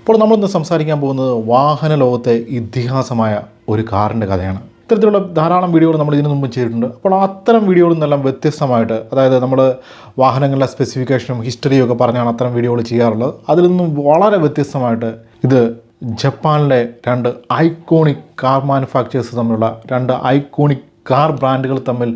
അപ്പോൾ നമ്മളിന്ന് സംസാരിക്കാൻ പോകുന്നത് വാഹന ലോകത്തെ ഇതിഹാസമായ ഒരു കാറിൻ്റെ കഥയാണ്. ഇത്തരത്തിലുള്ള ധാരാളം വീഡിയോകൾ നമ്മൾ ഇതിനു മുമ്പ് ചെയ്തിട്ടുണ്ട്. അപ്പോൾ അത്തരം വീഡിയോകളിൽ നിന്നെല്ലാം വ്യത്യസ്തമായിട്ട്, അതായത് നമ്മൾ വാഹനങ്ങളുടെ സ്പെസിഫിക്കേഷനും ഹിസ്റ്ററിയും ഒക്കെ പറഞ്ഞാണ് അത്തരം വീഡിയോകൾ ചെയ്യാറുള്ളത്. അതിൽ നിന്നും വളരെ വ്യത്യസ്തമായിട്ട് ഇത് ജപ്പാനിലെ രണ്ട് ഐക്കോണിക് കാർ മാനുഫാക്ചേഴ്സ് തമ്മിലുള്ള രണ്ട് ഐക്കോണിക് കാർ ബ്രാൻഡുകൾ തമ്മിൽ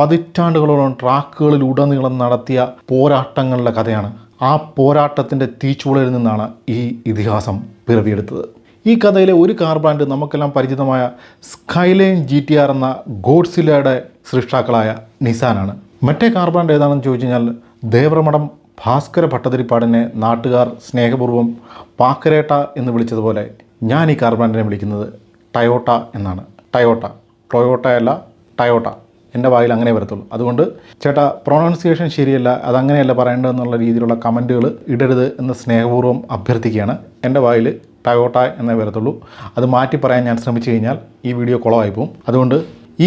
പതിറ്റാണ്ടുകളോളം ട്രാക്കുകളിലുടനീളം നടത്തിയ പോരാട്ടങ്ങളുടെ കഥയാണ്. ആ പോരാട്ടത്തിൻ്റെ തീച്ചുളയിൽ നിന്നാണ് ഈ ഇതിഹാസം പിറവിയെടുത്തത്. ഈ കഥയിലെ ഒരു കാർ ബ്രാൻഡ് നമുക്കെല്ലാം പരിചിതമായ സ്കൈലൈൻ GTR എന്ന ഗോഡ്സില്ലയുടെ സൃഷ്ടാക്കളായ നിസാനാണ്. മറ്റേ കാർ ബ്രാൻഡ് ഏതാണെന്ന് ചോദിച്ചു കഴിഞ്ഞാൽ ദേവറമഠം ഭാസ്കര ഭട്ടതിരിപ്പാടിനെ നാട്ടുകാർ സ്നേഹപൂർവ്വം പാക്കരേട്ട എന്ന് വിളിച്ചതുപോലെ ഞാൻ ഈ കാർ ബ്രാൻഡിനെ വിളിക്കുന്നത് ടയോട്ട എന്നാണ്. ടൊയോട്ടയല്ല, ടയോട്ട. എൻ്റെ വായിൽ അങ്ങനെ വരത്തുള്ളൂ. അതുകൊണ്ട് ചേട്ടാ പ്രൊണൗൺസിയേഷൻ ശരിയല്ല, അതങ്ങനെയല്ല പറയേണ്ടതെന്നുള്ള രീതിയിലുള്ള കമൻറ്റുകൾ ഇടരുത് എന്ന് സ്നേഹപൂർവ്വം അഭ്യർത്ഥിക്കുകയാണ്. എൻ്റെ വായിൽ ടയോട്ട എന്നേ വരത്തുള്ളൂ. അത് മാറ്റി പറയാൻ ഞാൻ ശ്രമിച്ചു കഴിഞ്ഞാൽ ഈ വീഡിയോ കുളമായി പോകും. അതുകൊണ്ട്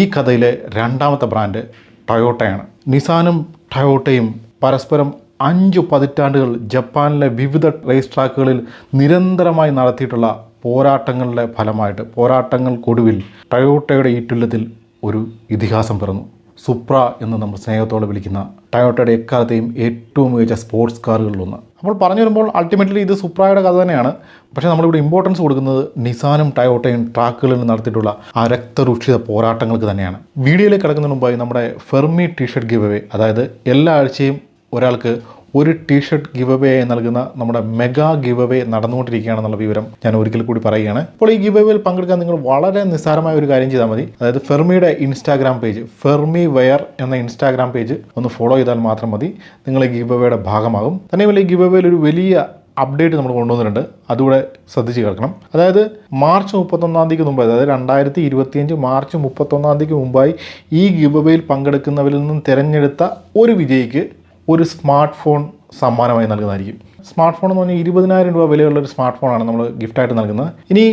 ഈ കഥയിലെ രണ്ടാമത്തെ ബ്രാൻഡ് ടൊയോട്ടയാണ്. നിസാനും ടൊയോട്ടയും പരസ്പരം 5 പതിറ്റാണ്ടുകൾ ജപ്പാനിലെ വിവിധ റേസ് ട്രാക്കുകളിൽ നിരന്തരമായി നടത്തിയിട്ടുള്ള പോരാട്ടങ്ങളുടെ ഫലമായിട്ട്, പോരാട്ടങ്ങൾക്കൊടുവിൽ ടൊയോട്ടയുടെ ഈറ്റുല്യത്തിൽ ഒരു ഇതിഹാസം പിറന്നു. സുപ്ര എന്ന് നമ്മൾ സ്നേഹത്തോടെ വിളിക്കുന്ന ടൊയോട്ടയുടെ എക്കാലത്തെയും ഏറ്റവും മികച്ച സ്പോർട്സ് കാറുകളിലൊന്ന്. അപ്പോൾ പറഞ്ഞു വരുമ്പോൾ അൾട്ടിമേറ്റ്ലി ഇത് സുപ്രയുടെ കഥ തന്നെയാണ്. പക്ഷേ നമ്മളിവിടെ ഇമ്പോർട്ടൻസ് കൊടുക്കുന്നത് നിസാനും ടൊയോട്ടയും ട്രാക്കുകളിൽ നടത്തിയിട്ടുള്ള ആ രക്തരൂക്ഷിത പോരാട്ടങ്ങൾക്ക് തന്നെയാണ്. വീഡിയോയിലേക്ക് കിടക്കുന്നതിന് മുമ്പായി നമ്മുടെ ഫെർമി ടീഷർട്ട് ഗിവ് അവേ, അതായത് എല്ലാ ആഴ്ചയും ഒരാൾക്ക് ഒരു ടീഷർട്ട് ഗിവ് അവേ നൽകുന്ന നമ്മുടെ മെഗാ ഗിവ് അവേ നടന്നുകൊണ്ടിരിക്കുകയാണെന്നുള്ള വിവരം ഞാൻ ഒരിക്കൽ കൂടി പറയുകയാണ്. അപ്പോൾ ഈ ഗിവ് അവേയിൽ പങ്കെടുക്കാൻ നിങ്ങൾ വളരെ നിസ്സാരമായ ഒരു കാര്യം ചെയ്താൽ മതി. അതായത് ഫെർമിയുടെ ഇൻസ്റ്റാഗ്രാം പേജ്, ഫെർമി വെയർ എന്ന ഇൻസ്റ്റാഗ്രാം പേജ് ഒന്ന് ഫോളോ ചെയ്താൽ മാത്രം മതി. നിങ്ങൾ ഈ ഗിവ് അവേയുടെ ഭാഗമാകും. തന്നെയുമല്ല, ഈ ഗിവ് അവേയിൽ ഒരു വലിയ അപ്ഡേറ്റ് നമ്മൾ കൊണ്ടുവന്നിട്ടുണ്ട്. അതുകൂടെ ശ്രദ്ധിച്ച് കേൾക്കണം. അതായത് മാർച്ച് 31 മുമ്പായി, അതായത് 2025 മാർച്ച് 31 മുമ്പായി ഈ ഗിവ് അവേയിൽ പങ്കെടുക്കുന്നവരിൽ നിന്നും തിരഞ്ഞെടുത്ത ഒരു വിജയിക്ക് ഒരു സ്മാർട്ട് ഫോൺ സമ്മാനമായി നൽകുന്നതായിരിക്കും. സ്മാർട്ട് ഫോൺ എന്ന് പറഞ്ഞാൽ 20,000 രൂപ വിലയുള്ള ഒരു സ്മാർട്ട് ഫോണാണ് നമ്മൾ ഗിഫ്റ്റായിട്ട് നൽകുന്നത്. ഇനി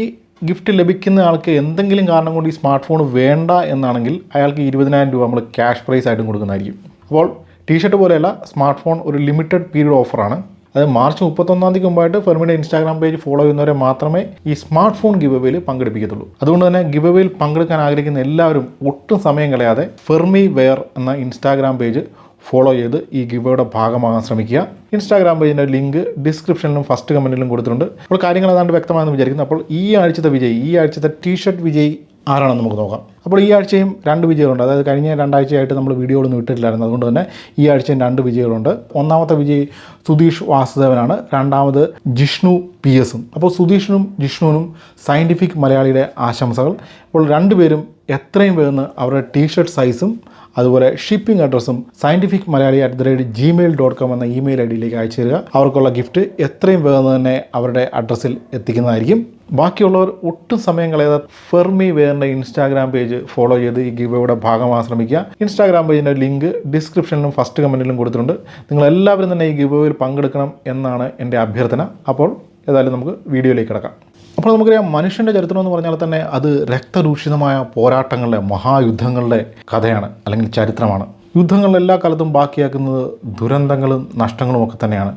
ഗിഫ്റ്റ് ലഭിക്കുന്ന ആൾക്ക് എന്തെങ്കിലും കാരണം കൊണ്ട് ഈ സ്മാർട്ട് ഫോൺ വേണ്ട എന്നാണെങ്കിൽ അയാൾക്ക് 20,000 രൂപ നമ്മൾ ക്യാഷ് പ്രൈസ് ആയിട്ടും കൊടുക്കുന്നതായിരിക്കും. അപ്പോൾ ടീഷർട്ട് പോലെയല്ല, സ്മാർട്ട് ഫോൺ ഒരു ലിമിറ്റഡ് പീരീഡ് ഓഫറാണ്. അത് മാർച്ച് 31 മുമ്പായിട്ട് ഫെർമിയുടെ ഇൻസ്റ്റാഗ്രാം പേജ് ഫോളോ ചെയ്യുന്നവരെ മാത്രമേ ഈ സ്മാർട്ട് ഫോൺ ഗിവ് അവേയിൽ പങ്കെടുപ്പിക്കത്തുള്ളൂ. അതുകൊണ്ട് തന്നെ ഗിവ് അവേയിൽ പങ്കെടുക്കാൻ ആഗ്രഹിക്കുന്ന എല്ലാവരും ഒട്ടും സമയം കളയാതെ ഫെർമി വെയർ എന്ന ഇൻസ്റ്റാഗ്രാം പേജ് ഫോളോ ചെയ്ത് ഈ ഗിവ് അവേയുടെ ഭാഗമാകാൻ ശ്രമിക്കുക. ഇൻസ്റ്റാഗ്രാം പേജിൻ്റെ ലിങ്ക് ഡിസ്ക്രിപ്ഷനിലും ഫസ്റ്റ് കമൻറ്റിലും കൊടുത്തിട്ടുണ്ട്. അപ്പോൾ കാര്യങ്ങൾ ഏതാണ്ട് വ്യക്തമാണെന്ന് വിചാരിക്കുന്നു. അപ്പോൾ ഈ ആഴ്ചത്തെ ടീഷർട്ട് വിജയി ആരാണെന്ന് നമുക്ക് നോക്കാം. അപ്പോൾ ഈ ആഴ്ചയും 2 വിജയികളുണ്ട്. അതായത് കഴിഞ്ഞ 2 ആഴ്ചയായിട്ട് നമ്മൾ വീഡിയോകളൊന്നും ഇട്ടിട്ടില്ലായിരുന്നു. അതുകൊണ്ട് തന്നെ ഈ ആഴ്ചയും 2 വിജയികളുണ്ട്. ഒന്നാമത്തെ വിജയി സുധീഷ് വാസുദേവനാണ്. രണ്ടാമത് ജിഷ്ണു PS. അപ്പോൾ സുധീഷിനും ജിഷ്ണുവിനും സയൻറ്റിഫിക് മലയാളിയുടെ ആശംസകൾ. അപ്പോൾ രണ്ടുപേരും എത്രയും വേഗം അവരുടെ ടീഷർട്ട് സൈസും അതുപോലെ ഷിപ്പിംഗ് അഡ്രസ്സും scientific malayali@gmail.com എന്ന ഇമെയിൽ ഐഡിയിലേക്ക് അയച്ചു തരിക. അവർക്കുള്ള ഗിഫ്റ്റ് എത്രയും വേഗം തന്നെ അവരുടെ അഡ്രസ്സിൽ എത്തിക്കുന്നതായിരിക്കും. ബാക്കിയുള്ളവർ ഒട്ടും സമയം കളയാതെ ഫെർമി വെയറിൻ്റെ ഇൻസ്റ്റാഗ്രാം പേജ് ഫോളോ ചെയ്ത് ഈ ഗിവ് അവേയുടെ ഭാഗമാകാൻ ശ്രമിക്കുക. ഇൻസ്റ്റാഗ്രാം പേജിൻ്റെ ലിങ്ക് ഡിസ്ക്രിപ്ഷനിലും ഫസ്റ്റ് കമൻറ്റിലും കൊടുത്തിട്ടുണ്ട്. നിങ്ങളെല്ലാവരും തന്നെ ഈ ഗിവ് അവേയിൽ പങ്കെടുക്കണം എന്നാണ് എൻ്റെ അഭ്യർത്ഥന. അപ്പോൾ ഏതായാലും നമുക്ക് വീഡിയോയിലേക്ക് കിടക്കാം. അപ്പോൾ നമുക്കറിയാം, മനുഷ്യൻ്റെ ചരിത്രം എന്ന് പറഞ്ഞാൽ തന്നെ അത് രക്തരൂഷിതമായ പോരാട്ടങ്ങളുടെ, മഹായുദ്ധങ്ങളുടെ കഥയാണ്, അല്ലെങ്കിൽ ചരിത്രമാണ്. യുദ്ധങ്ങൾ എല്ലാ കാലത്തും ബാക്കിയാക്കുന്നത് ദുരന്തങ്ങളും നഷ്ടങ്ങളും ഒക്കെ തന്നെയാണ്.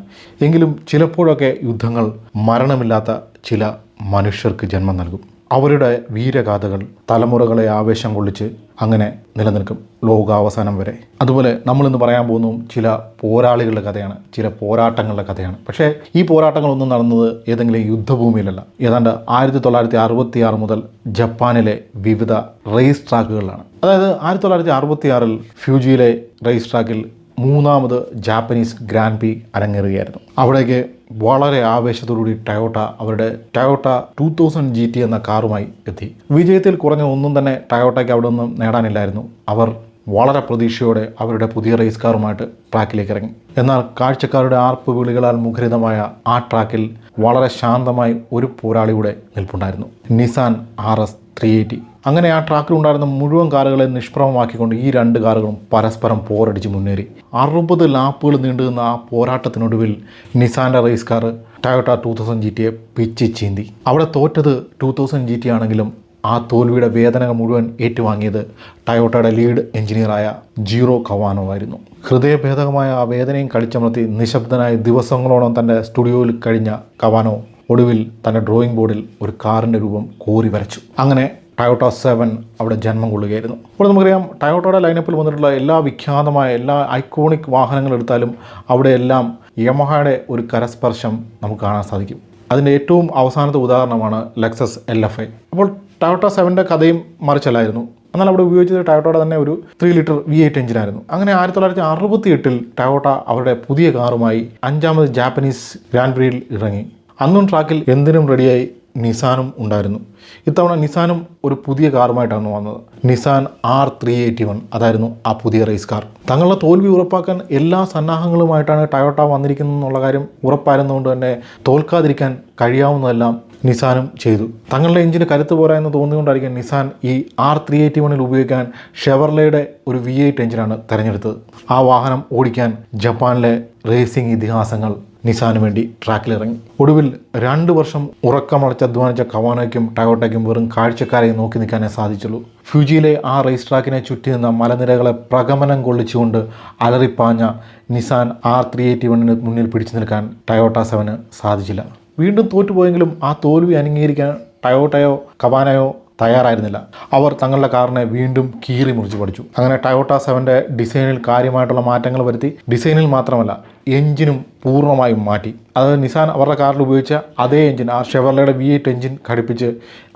എങ്കിലും ചിലപ്പോഴൊക്കെ യുദ്ധങ്ങൾ മരണമില്ലാത്ത ചില മനുഷ്യർക്ക് ജന്മം നൽകും. അവരുടെ വീരഗാഥകൾ തലമുറകളെ ആവേശം കൊള്ളിച്ച് അങ്ങനെ നിലനിൽക്കും ലോകാവസാനം വരെ. അതുപോലെ നമ്മളിന്ന് പറയാൻ പോകുന്നതും ചില പോരാളികളുടെ കഥയാണ്, ചില പോരാട്ടങ്ങളുടെ കഥയാണ്. പക്ഷേ ഈ പോരാട്ടങ്ങളൊന്നും നടന്നത് ഏതെങ്കിലും യുദ്ധഭൂമിയിലല്ല. ഏതാണ്ട് 1966 മുതൽ ജപ്പാനിലെ വിവിധ റേസ് ട്രാക്കുകളിലാണ്. അതായത് 1966 ഫ്യൂജിയിലെ റേസ് ട്രാക്കിൽ 3ാമത് ജാപ്പനീസ് ഗ്രാൻഡ് പ്രീ അരങ്ങേറുകയായിരുന്നു. അവിടേക്ക് വളരെ ആവേശത്തോടുകൂടി ടൊയോട്ട അവരുടെ ടൊയോട്ട 2000 GT എന്ന കാറുമായി എത്തി. വിജയത്തിൽ കുറഞ്ഞ ഒന്നും തന്നെ ടൊയോട്ടയ്ക്ക് അവിടെ നിന്നും നേടാനില്ലായിരുന്നു. അവർ വളരെ പ്രതീക്ഷയോടെ അവരുടെ പുതിയ റേസ് കാറുമായിട്ട് ട്രാക്കിലേക്ക് ഇറങ്ങി. എന്നാൽ കാഴ്ചക്കാരുടെ ആർപ്പ് വിളികളാൽ മുഖരിതമായ ആ ട്രാക്കിൽ വളരെ ശാന്തമായി ഒരു പോരാളിയുടെ നിൽപ്പുണ്ടായിരുന്നു, നിസാൻ RS 380. അങ്ങനെ ആ ട്രാക്കിലുണ്ടായിരുന്ന മുഴുവൻ കാറുകളെ നിഷ്പ്രഭമാക്കിക്കൊണ്ട് ഈ 2 കാറുകളും പരസ്പരം പോരടിച്ച് മുന്നേറി. 60 ലാപ്പുകൾ നീണ്ടുനിന്ന ആ പോരാട്ടത്തിനൊടുവിൽ നിസാൻ്റെ റേസ് കാർ ടൊയോട്ട 2000 GTയെ പിച്ച് ചീന്തി. അവിടെ തോറ്റത് 2000 GT ആണെങ്കിലും ആ തോൽവിയുടെ വേദനകൾ മുഴുവൻ ഏറ്റുവാങ്ങിയത് ടൊയോട്ടയുടെ ലീഡ് എഞ്ചിനീയറായ ജിറോ കവാനോ ആയിരുന്നു. ഹൃദയഭേദകമായ ആ വേദനയും കടിച്ചമർത്തി നിശബ്ദനായി ദിവസങ്ങളോളം തൻ്റെ സ്റ്റുഡിയോയിൽ കഴിഞ്ഞ കവാനോ ഒടുവിൽ തൻ്റെ ഡ്രോയിങ് ബോർഡിൽ ഒരു കാറിൻ്റെ രൂപം കോറി വരച്ചു. അങ്ങനെ ടയോട്ട 7 അവിടെ ജന്മം കൊള്ളുകയായിരുന്നു. അപ്പോൾ നമുക്കറിയാം ടയോട്ടയുടെ ലൈനപ്പിൽ വന്നിട്ടുള്ള എല്ലാ വിഖ്യാതമായ എല്ലാ ഐക്കോണിക് വാഹനങ്ങൾ എടുത്താലും അവിടെയെല്ലാം യമഹയുടെ ഒരു കരസ്പർശം നമുക്ക് കാണാൻ സാധിക്കും. അതിൻ്റെ ഏറ്റവും അവസാനത്തെ ഉദാഹരണമാണ് ലെക്സസ് LFA. അപ്പോൾ ടയോട്ട 7ൻ്റെ കഥയും മറിച്ചല്ലായിരുന്നു. എന്നാൽ അവിടെ ഉപയോഗിച്ചത് ടയോട്ടയുടെ തന്നെ ഒരു 3 ലിറ്റർ V8 എഞ്ചിനായിരുന്നു. അങ്ങനെ 1968 ടയോട്ട അവരുടെ പുതിയ കാറുമായി 5ാമത് ജാപ്പനീസ് ഗ്രാൻഡ് പ്രിയിൽ ഇറങ്ങി. അന്നും ട്രാക്കിൽ എന്തിനും റെഡിയായി നിസാനും ഉണ്ടായിരുന്നു. ഇത്തവണ നിസാനും ഒരു പുതിയ കാറുമായിട്ടാണ് വന്നത്. നിസാൻ R381 അതായിരുന്നു ആ പുതിയ റേസ് കാർ. തങ്ങളുടെ തോൽവി ഉറപ്പാക്കാൻ എല്ലാ സന്നാഹങ്ങളുമായിട്ടാണ് ടയോട്ട വന്നിരിക്കുന്നത് എന്നുള്ള കാര്യം ഉറപ്പായിരുന്നുകൊണ്ട് തന്നെ തോൽക്കാതിരിക്കാൻ കഴിയാവുന്നതെല്ലാം നിസാനും ചെയ്തു. തങ്ങളുടെ എഞ്ചിന് കരുത്ത് പോരാ എന്ന് തോന്നിക്കൊണ്ടായിരിക്കും നിസാൻ ഈ R381 ഉപയോഗിക്കാൻ ഷെവർലയുടെ ഒരു V8 എഞ്ചിനാണ് തിരഞ്ഞെടുത്തത്. ആ വാഹനം ഓടിക്കാൻ ജപ്പാനിലെ റേസിംഗ് ഇതിഹാസങ്ങൾ നിസാന് വേണ്ടി ട്രാക്കിലിറങ്ങി. ഒടുവിൽ 2 വർഷം ഉറക്കമടച്ച് അധ്വാനിച്ച കവാനോയ്ക്കും ടയോട്ടയ്ക്കും വെറും കാഴ്ചക്കാരെ നോക്കി നിൽക്കാനേ സാധിച്ചുള്ളൂ. ഫ്യൂജിയിലെ ആ റേസ് ട്രാക്കിനെ ചുറ്റി നിന്ന മലനിരകളെ പ്രകമ്പനം കൊള്ളിച്ചുകൊണ്ട് അലറിപ്പാഞ്ഞ നിസാൻ R381 മുന്നിൽ പിടിച്ചു നിൽക്കാൻ ടയോട്ട 7 സാധിച്ചില്ല. വീണ്ടും തോറ്റുപോയെങ്കിലും ആ തോൽവി അംഗീകരിക്കാൻ ടയോട്ടയോ കവാനയോ തയ്യാറായിരുന്നില്ല. അവർ തങ്ങളുടെ കാറിനെ വീണ്ടും കീറി മുറിച്ച് പഠിച്ചു. അങ്ങനെ ടയോട്ട 7ൻ്റെ ഡിസൈനിൽ കാര്യമായിട്ടുള്ള മാറ്റങ്ങൾ വരുത്തി. ഡിസൈനിൽ മാത്രമല്ല എഞ്ചിനും പൂർണ്ണമായും മാറ്റി. അത് നിസാൻ അവരുടെ കാറിൽ ഉപയോഗിച്ച അതേ എഞ്ചിൻ, ആ ഷെവർലയുടെ V8 എഞ്ചിൻ ഘടിപ്പിച്ച്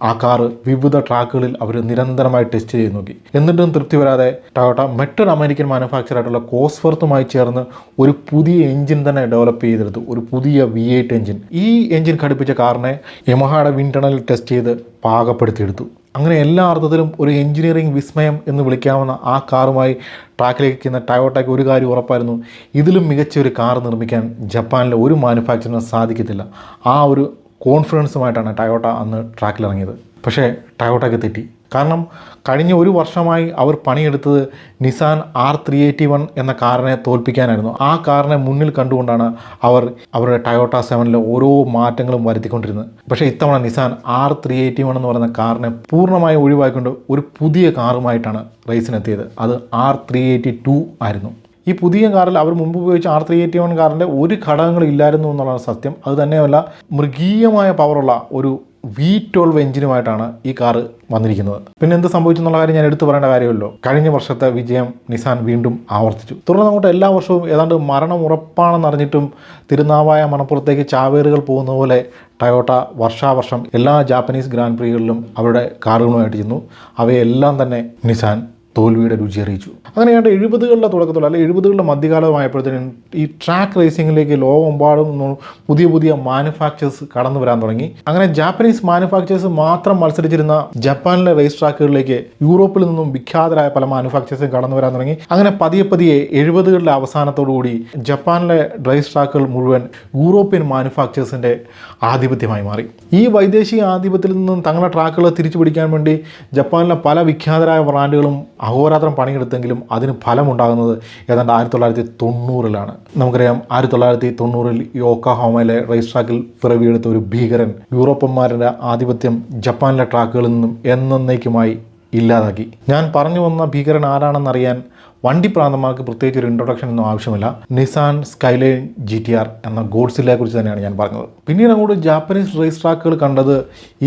ആ കാറ് വിവിധ ട്രാക്കുകളിൽ അവർ നിരന്തരമായി ടെസ്റ്റ് ചെയ്ത് നോക്കി. എന്നിട്ടും തൃപ്തി വരാതെ ടയോട്ട മറ്റൊരു അമേരിക്കൻ മാനുഫാക്ചർ ആയിട്ടുള്ള കോസ്വർത്തുമായി ചേർന്ന് ഒരു പുതിയ എഞ്ചിൻ തന്നെ ഡെവലപ്പ് ചെയ്തെടുത്തു. ഒരു പുതിയ V8 എഞ്ചിൻ. ഈ എഞ്ചിൻ ഘടിപ്പിച്ച കാറിനെ യമഹയുടെ വിൻഡ് ടണലിൽ ടെസ്റ്റ് ചെയ്ത് പാകപ്പെടുത്തിയെടുത്തു. അങ്ങനെ എല്ലാ അർത്ഥത്തിലും ഒരു എഞ്ചിനീയറിംഗ് വിസ്മയം എന്ന് വിളിക്കാവുന്ന ആ കാറുമായി ട്രാക്കിലേക്ക് എത്തുന്ന ടയോട്ടയ്ക്ക് ഒരു കാര്യം ഉറപ്പായിരുന്നു: ഇതിലും മികച്ച ഒരു കാർ നിർമ്മിക്കാൻ ജപ്പാനിലെ ഒരു മാനുഫാക്ചറിന് സാധിക്കത്തില്ല. ആ ഒരു കോൺഫിഡൻസുമായിട്ടാണ് ടയോട്ട അന്ന് ട്രാക്കിലിറങ്ങിയത്. പക്ഷേ ടയോട്ടയ്ക്ക് തെറ്റി. കാരണം കഴിഞ്ഞ 1 വർഷമായി അവർ പണിയെടുത്തത് നിസാൻ R381 എന്ന കാറിനെ തോൽപ്പിക്കാനായിരുന്നു. ആ കാറിനെ മുന്നിൽ കണ്ടുകൊണ്ടാണ് അവർ അവരുടെ ടയോട്ട 7ലെ ഓരോ മാറ്റങ്ങളും വരുത്തിക്കൊണ്ടിരുന്നത്. പക്ഷേ ഇത്തവണ നിസാൻ R381 എന്ന് പറയുന്ന കാറിനെ പൂർണ്ണമായി ഒഴിവാക്കിക്കൊണ്ട് ഒരു പുതിയ കാറുമായിട്ടാണ് റേസിനെത്തിയത്. അത് R382 ആയിരുന്നു. ഈ പുതിയ കാറിൽ അവർ മുമ്പ് ഉപയോഗിച്ച R381 കാറിൻ്റെ ഒരു ഘടകങ്ങളും ഇല്ലായിരുന്നു എന്നുള്ളതാണ് സത്യം. അത് തന്നെയല്ല, മൃഗീയമായ പവറുള്ള ഒരു V12 എഞ്ചിനുമായിട്ടാണ് ഈ കാറ് വന്നിരിക്കുന്നത്. പിന്നെ എന്ത് സംഭവിച്ചെന്നുള്ള കാര്യം ഞാൻ എടുത്തു പറയേണ്ട കാര്യമല്ലോ. കഴിഞ്ഞ വർഷത്തെ വിജയം നിസാൻ വീണ്ടും ആവർത്തിച്ചു. തുടർന്ന് അങ്ങോട്ട് എല്ലാ വർഷവും ഏതാണ്ട് മരണം ഉറപ്പാണെന്നറിഞ്ഞിട്ടും തിരുനാവായ മണപ്പുറത്തേക്ക് ചാവേറുകൾ പോകുന്ന പോലെ ടയോട്ട വർഷാവർഷം എല്ലാ ജാപ്പനീസ് ഗ്രാൻഡ് പ്രികളിലും അവരുടെ കാറുകളുമായിട്ട് ചെന്നു. അവയെല്ലാം തന്നെ നിസാൻ തോൽവിയുടെ രുചി അറിയിച്ചു. അങ്ങനെയാണ്ട് 70കളുടെ തുടക്കത്തോളം അല്ലെങ്കിൽ 70കളുടെ മധ്യകാലമായപ്പോഴത്തേനും ഈ ട്രാക്ക് റേസിംഗിലേക്ക് ലോകമെമ്പാടും പുതിയ പുതിയ മാനുഫാക്ചേഴ്സ് കടന്നു വരാൻ തുടങ്ങി. അങ്ങനെ ജാപ്പനീസ് മാനുഫാക്ചേഴ്സ് മാത്രം മത്സരിച്ചിരുന്ന ജപ്പാനിലെ റേസ് ട്രാക്കുകളിലേക്ക് യൂറോപ്പിൽ നിന്നും വിഖ്യാതരായ പല മാനുഫാക്ചേഴ്സും കടന്നു വരാൻ തുടങ്ങി. അങ്ങനെ പതിയെ 70കളുടെ അവസാനത്തോടുകൂടി ജപ്പാനിലെ റേസ് ട്രാക്കുകൾ മുഴുവൻ യൂറോപ്യൻ മാനുഫാക്ചേഴ്സിൻ്റെ ആധിപത്യമായി മാറി. ഈ വൈദേശിക ആധിപത്യത്തിൽ നിന്നും തങ്ങളുടെ ട്രാക്കുകൾ തിരിച്ചു പിടിക്കാൻ വേണ്ടി ജപ്പാനിലെ പല വിഖ്യാതരായ ബ്രാൻഡുകളും അഹോരാത്രം പണിയെടുത്തെങ്കിലും അതിന് ഫലമുണ്ടാകുന്നത് ഏതാണ്ട് 1990-ലാണ്. നമുക്കറിയാം 1990-ൽ യോക്കോഹാമയിലെ റേസ് ട്രാക്കിൽ പിറവിയെടുത്ത ഒരു ഭീകരൻ യൂറോപ്പന്മാരുടെ ആധിപത്യം ജപ്പാനിലെ ട്രാക്കുകളിൽ നിന്നും എന്നേക്കുമായി ഇല്ലാതാക്കി. ഞാൻ പറഞ്ഞു വന്ന ഭീകരൻ ആരാണെന്നറിയാൻ വണ്ടി പ്രാന്തന്മാർക്ക് പ്രത്യേകിച്ച് ഒരു ഇൻട്രൊഡക്ഷൻ ഒന്നും ആവശ്യമില്ല. നിസാൻ സ്കൈലൈൻ GTR എന്ന ഗോഡ്സില്ലയെ കുറിച്ച് തന്നെയാണ് ഞാൻ പറഞ്ഞത്. പിന്നീട് അങ്ങോട്ട് ജാപ്പനീസ് റേസ് ട്രാക്കുകൾ കണ്ടത്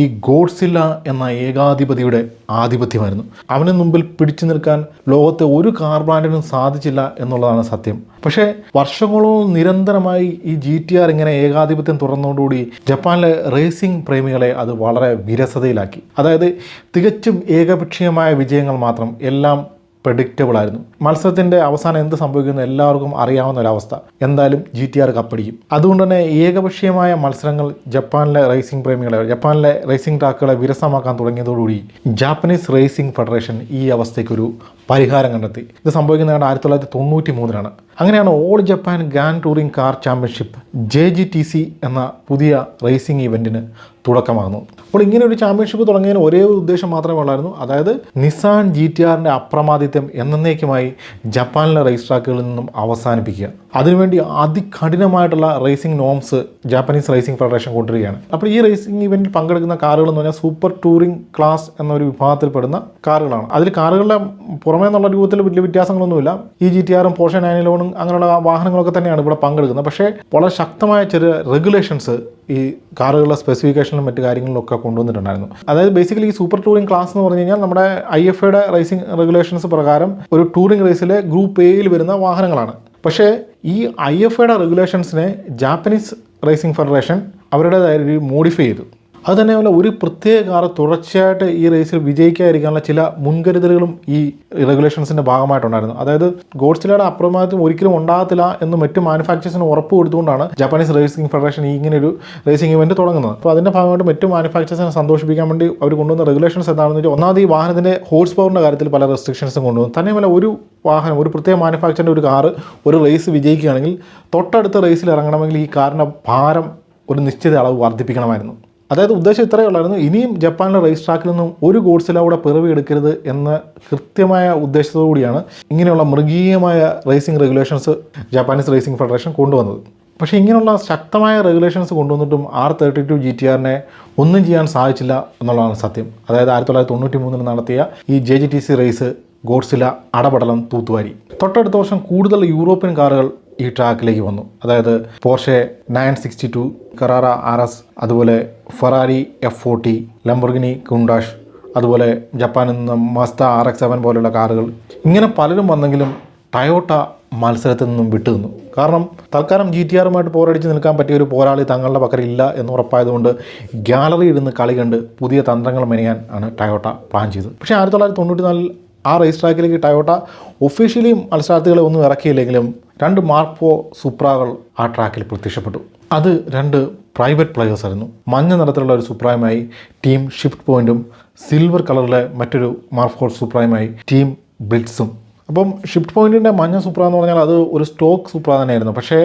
ഈ ഗോഡ്സില്ല എന്ന ഏകാധിപതിയുടെ ആധിപത്യമായിരുന്നു. അവന് മുമ്പിൽ പിടിച്ചു നിൽക്കാൻ ലോകത്തെ ഒരു കാർ ബ്രാൻഡിനും സാധിച്ചില്ല എന്നുള്ളതാണ് സത്യം. പക്ഷേ വർഷങ്ങളോളം നിരന്തരമായി ഈ GTR ഇങ്ങനെ ഏകാധിപത്യം തുറന്നതോടുകൂടി ജപ്പാനിലെ റേസിംഗ് പ്രേമികളെ അത് വളരെ വിരസതയിലാക്കി. അതായത് തികച്ചും ഏകപക്ഷീയമായ വിജയങ്ങൾ മാത്രം, എല്ലാം പ്രഡിക്റ്റബിൾ ആയിരുന്നു. മത്സരത്തിൻ്റെ അവസാനം എന്ത് സംഭവിക്കുന്നു എല്ലാവർക്കും അറിയാവുന്ന ഒരവസ്ഥ. എന്തായാലും GTR കപ്പടിക്കും. അതുകൊണ്ട് തന്നെ ഏകപക്ഷീയമായ മത്സരങ്ങൾ ജപ്പാനിലെ റേസിംഗ് പ്രേമികളെ, ജപ്പാനിലെ റേസിംഗ് ട്രാക്കുകളെ വിരസമാക്കാൻ തുടങ്ങിയതോടുകൂടി ജാപ്പനീസ് റേസിംഗ് ഫെഡറേഷൻ ഈ അവസ്ഥയ്ക്കൊരു പരിഹാരം കണ്ടെത്തി. ഇത് സംഭവിക്കുന്നത് 1993-ലാണ്. അങ്ങനെയാണ് all Japan grand touring car championship JGTC എന്ന പുതിയ റേസിംഗ് ഇവൻറ്റിന് തുടക്കമാകുന്നത്. അപ്പോൾ ഇങ്ങനെ ഒരു ചാമ്പ്യൻഷിപ്പ് തുടങ്ങിയതിന് ഒരേ ഒരു ഉദ്ദേശം മാത്രമേ ഉള്ളായിരുന്നു. അതായത് നിസാൻ GTRൻ്റെ അപ്രമാദിത്യം എന്നേക്കുമായി ജപ്പാനിലെ റേസ് ട്രാക്കുകളിൽ നിന്നും അവസാനിപ്പിക്കുക. അതിനുവേണ്ടി അതികഠിനമായിട്ടുള്ള racing norms Japanese racing federation കൊണ്ടുവരികയാണ്. അപ്പോൾ ഈ റേസിംഗ് ഇവൻറ്റിൽ പങ്കെടുക്കുന്ന കാറുകൾ എന്ന് പറഞ്ഞാൽ സൂപ്പർ ടൂറിംഗ് ക്ലാസ് എന്നൊരു വിഭാഗത്തിൽപ്പെടുന്ന കാറുകളാണ്. അതിൽ കാറുകളുടെ പുറമേ എന്നുള്ള രൂപത്തിൽ വലിയ വ്യത്യാസങ്ങളൊന്നുമില്ല. ഈ GTRും പോർഷെ 911 അങ്ങനെയുള്ള വാഹനങ്ങളൊക്കെ തന്നെയാണ് ഇവിടെ പങ്കെടുക്കുന്നത്. പക്ഷേ വളരെ ശക്തമായ ചെറിയ റെഗുലേഷൻസ് ഈ കാറുകളുടെ സ്പെസിഫിക്കേഷനിലും മറ്റു കാര്യങ്ങളിലൊക്കെ കൊണ്ടുവന്നിട്ടുണ്ടായിരുന്നു. അതായത് ബേസിക്കലി ഈ സൂപ്പർ ടൂറിംഗ് ക്ലാസ് എന്ന് പറഞ്ഞു കഴിഞ്ഞാൽ നമ്മുടെ IFAയുടെ റേസിംഗ് റെഗുലേഷൻസ് പ്രകാരം ഒരു ടൂറിംഗ് റേസിലെ ഗ്രൂപ്പ് എയിൽ വരുന്ന വാഹനങ്ങളാണ്. പക്ഷേ ഈ IFAയുടെ റെഗുലേഷൻസിനെ ജാപ്പനീസ് റേസിംഗ് ഫെഡറേഷൻ അവരുടേതായ ഒരു മോഡിഫൈ ചെയ്തു. അത് തന്നെയല്ല, ഒരു പ്രത്യേക കാർ തുടർച്ചയായിട്ട് ഈ റേസിൽ വിജയിക്കാതിരിക്കാനുള്ള ചില മുൻകരുതലുകളും ഈ റെഗുലേഷൻസിൻ്റെ ഭാഗമായിട്ടുണ്ടായിരുന്നു. അതായത് ഗോഡ്സിലയുടെ അപ്രമാദിത്വം ഒരിക്കലും ഉണ്ടാകത്തില്ല എന്ന് മറ്റ് മാനുഫാക്ചേഴ്സിന് ഉറപ്പ് കൊടുത്തുകൊണ്ടാണ് ജാപ്പനീസ് റേസിംഗ് ഫെഡറേഷൻ ഇങ്ങനെ ഒരു റേസിംഗ് ഇവൻറ്റ് തുടങ്ങുന്നത്. അപ്പോൾ അതിൻ്റെ ഭാഗമായിട്ട് മറ്റ് മാനുഫാക്ചേഴ്സിനെ സന്തോഷിപ്പിക്കാൻ വേണ്ടി അവർ കൊണ്ടുവന്ന റെഗുലേഷൻസ് എന്താണെന്ന് വെച്ചാൽ, ഒന്നാമത് ഈ വാഹനത്തിൻ്റെ ഹോഴ്സ് പവറിൻ്റെ കാര്യത്തിൽ പല റെസ്ട്രിക്ഷൻസും കൊണ്ടുവന്നു. തന്നെയുമല്ല, ഒരു വാഹനം, ഒരു പ്രത്യേക മാനുഫാക്ചറിൻ്റെ ഒരു കാറ് ഒരു റേസ് വിജയിക്കുകയാണെങ്കിൽ തൊട്ടടുത്ത റേസിൽ ഇറങ്ങണമെങ്കിൽ ഈ കാറിൻ്റെ ഭാരം ഒരു നിശ്ചിത അളവ് വർദ്ധിപ്പിക്കണമായിരുന്നു. അതായത് ഉദ്ദേശം ഇത്രയേ ഉള്ളായിരുന്നു, ഇനിയും ജപ്പാനിലെ റേസ് ട്രാക്കിൽ നിന്നും ഒരു ഗോഡ്സില കൂടെ പിറവിയെടുക്കരുത് എന്ന കൃത്യമായ ഉദ്ദേശത്തോടു കൂടിയാണ് ഇങ്ങനെയുള്ള മൃഗീയമായ racing regulations Japanese racing federation കൊണ്ടുവന്നത്. പക്ഷേ ഇങ്ങനെയുള്ള ശക്തമായ റെഗുലേഷൻസ് കൊണ്ടുവന്നിട്ടും R32 GTRനെ ഒന്നും ചെയ്യാൻ സാധിച്ചില്ല എന്നുള്ളതാണ് സത്യം. അതായത് 1993 നടത്തിയ ഈ JGTC റേസ് ഗോഡ്സില അടപടലം തൂത്തുവാരി. തൊട്ടടുത്ത വർഷം കൂടുതൽ യൂറോപ്യൻ കാറുകൾ ഈ ട്രാക്കിലേക്ക് വന്നു. അതായത് പോർഷെ 962, കറാറ RS, അതുപോലെ ഫെറാരി F40, ലംബോർഗിനി കുണ്ടാഷ്, അതുപോലെ ജപ്പാനിൽ നിന്ന് മസ്ത RX-7 പോലുള്ള കാറുകൾ. ഇങ്ങനെ പലരും വന്നെങ്കിലും ടയോട്ട മത്സരത്തിൽ നിന്നും വിട്ടുനിന്നു. കാരണം തൽക്കാലം GTRുമായിട്ട് പോരടിച്ച് നിൽക്കാൻ പറ്റിയ ഒരു പോരാളി തങ്ങളുടെ പക്കലില്ല എന്ന് ഉറപ്പായതുകൊണ്ട് ഗ്യാലറി ഇരുന്ന് കളി കണ്ട് പുതിയ തന്ത്രങ്ങൾ മെനയാൻ ആണ് ടയോട്ട പ്ലാൻ ചെയ്തത്. പക്ഷേ 1994 ആ റേസ് ട്രാക്കിലേക്ക് ടയോട്ട ഒഫീഷ്യലി മത്സരാർത്ഥികളെ ഒന്നും ഇറക്കിയില്ലെങ്കിലും 2 മാർക്ക് 4 സുപ്രാകൾ ആ ട്രാക്കിൽ പ്രത്യക്ഷപ്പെട്ടു. അത് 2 പ്രൈവറ്റ് പ്ലെയേഴ്സ് ആയിരുന്നു. മഞ്ഞ നിറത്തിലുള്ള ഒരു സുപ്രായുമായി ടീം ഷിഫ്റ്റ് പോയിൻറ്റും സിൽവർ കളറിലെ മറ്റൊരു മാർക്ക് 4 സുപ്രായുമായി ടീം ബ്ലിറ്റ്സും. അപ്പം ഷിഫ്റ്റ് പോയിൻറ്റിൻ്റെ മഞ്ഞ സുപ്ര എന്ന് പറഞ്ഞാൽ അത് ഒരു സ്റ്റോക്ക് സുപ്ര തന്നെയായിരുന്നു. പക്ഷേ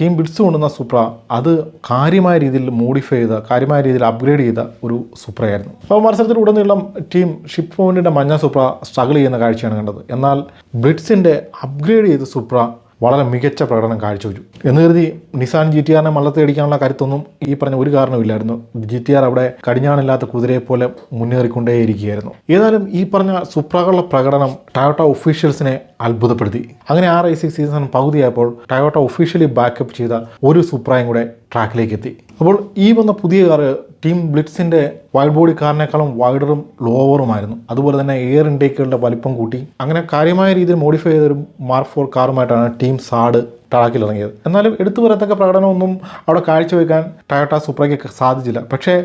ടീം ബ്ലിറ്റ്സ് കൊണ്ടുവന്ന സുപ്ര അത് കാര്യമായ രീതിയിൽ മോഡിഫൈ ചെയ്ത, കാര്യമായ രീതിയിൽ അപ്ഗ്രേഡ് ചെയ്ത ഒരു സുപ്രയായിരുന്നു. അപ്പോൾ മത്സരത്തിലുടനീളം ടീം ഷിഫ്റ്റ് പോയിൻറ്റിൻ്റെ മഞ്ഞ സുപ്ര സ്ട്രഗിൾ ചെയ്യുന്ന കാഴ്ചയാണ് കണ്ടത്. എന്നാൽ ബ്ലിറ്റ്സിൻ്റെ അപ്ഗ്രേഡ് ചെയ്ത സുപ്ര വളരെ മികച്ച പ്രകടനം കാഴ്ചവെച്ചു. എന്ന് കരുതി നിസാൻ GTRനെ മള്ളത്തിയടിക്കാനുള്ള കരുത്തൊന്നും ഈ പറഞ്ഞ ഒരു കാരണമില്ലായിരുന്നു. GTR അവിടെ കടിഞ്ഞാണില്ലാത്ത കുതിരയെപ്പോലെ മുന്നേറിക്കൊണ്ടേയിരിക്കുകയായിരുന്നു. ഏതായാലും ഈ പറഞ്ഞ സുപ്രകളുടെ പ്രകടനം ടയോട്ട ഒഫീഷ്യൽസിനെ അത്ഭുതപ്പെടുത്തി. അങ്ങനെ ആ റേസിംഗ് സീസൺ പകുതിയായപ്പോൾ ടയോട്ട ഒഫീഷ്യലി ബാക്കപ്പ് ചെയ്ത ഒരു സുപ്രയും കൂടെ ട്രാക്കിലേക്ക് എത്തി. അപ്പോൾ ഈ വന്ന പുതിയ കാറ് ടീം ബ്ലിറ്റ്സിൻ്റെ വൈഡ് ബോഡി കാറിനേക്കാളും വൈഡറും ലോവറുമായിരുന്നു. അതുപോലെ തന്നെ എയർ ഇൻടേക്കുകളുടെ വലിപ്പം കൂട്ടി അങ്ങനെ കാര്യമായ രീതിയിൽ മോഡിഫൈ ചെയ്തൊരു മാർക്ക് 4 കാറുമായിട്ടാണ് ടീം സാഡ് ട്രാക്കിൽ ഇറങ്ങിയത്. എന്നാലും എടുത്തു പറയത്തക്ക പ്രകടനമൊന്നും അവിടെ കാഴ്ചവെക്കാൻ ടയോട്ട സുപ്രയ്ക്ക് സാധിച്ചില്ല. പക്ഷേ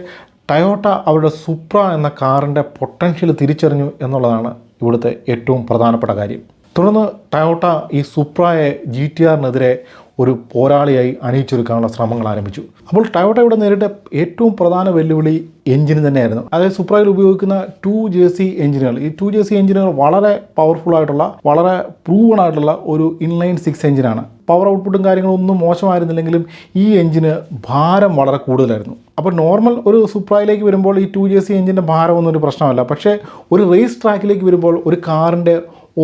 ടയോട്ട അവരുടെ സുപ്ര എന്ന കാറിൻ്റെ പൊട്ടൻഷ്യൽ തിരിച്ചറിഞ്ഞു എന്നുള്ളതാണ് ഇവിടുത്തെ ഏറ്റവും പ്രധാനപ്പെട്ട കാര്യം. തുടർന്ന് ടയോട്ട ഈ സുപ്രയെ GTRനെതിരെ ഒരു പോരാളിയായി അണിയിച്ചൊരുക്കാനുള്ള ശ്രമങ്ങൾ ആരംഭിച്ചു. അപ്പോൾ ടയോട്ട ഇവിടെ നേരിട്ട ഏറ്റവും പ്രധാന വെല്ലുവിളി എഞ്ചിന് തന്നെയായിരുന്നു. അതായത് സുപ്രയിൽ ഉപയോഗിക്കുന്ന 2JC എഞ്ചിനുകൾ, ഈ 2JC എഞ്ചിനുകൾ വളരെ പവർഫുൾ ആയിട്ടുള്ള, വളരെ പ്രൂവൺ ആയിട്ടുള്ള ഒരു ഇൻലൈൻ 6 എഞ്ചിനാണ്. പവർ ഔട്ട്പുട്ടും കാര്യങ്ങളൊന്നും മോശമായിരുന്നില്ലെങ്കിലും ഈ എഞ്ചിന് ഭാരം വളരെ കൂടുതലായിരുന്നു. അപ്പോൾ നോർമൽ ഒരു സുപ്രയിലേക്ക് വരുമ്പോൾ ഈ 2JC എഞ്ചിൻ്റെ ഭാരമൊന്നും ഒരു പ്രശ്നമല്ല. പക്ഷേ ഒരു റേസ് ട്രാക്കിലേക്ക് വരുമ്പോൾ ഒരു കാറിൻ്റെ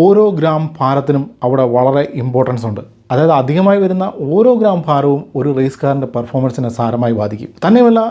ഓരോ ഗ്രാം ഭാരത്തിനും അവിടെ വളരെ ഇമ്പോർട്ടൻസ് ഉണ്ട്. അതായത് അധികമായി വരുന്ന ഓരോ ഗ്രാം ഭാരവും ഒരു റേസ് കാറിൻ്റെ പെർഫോമൻസിനെ സാരമായി ബാധിക്കും. തന്നെയുമല്ല,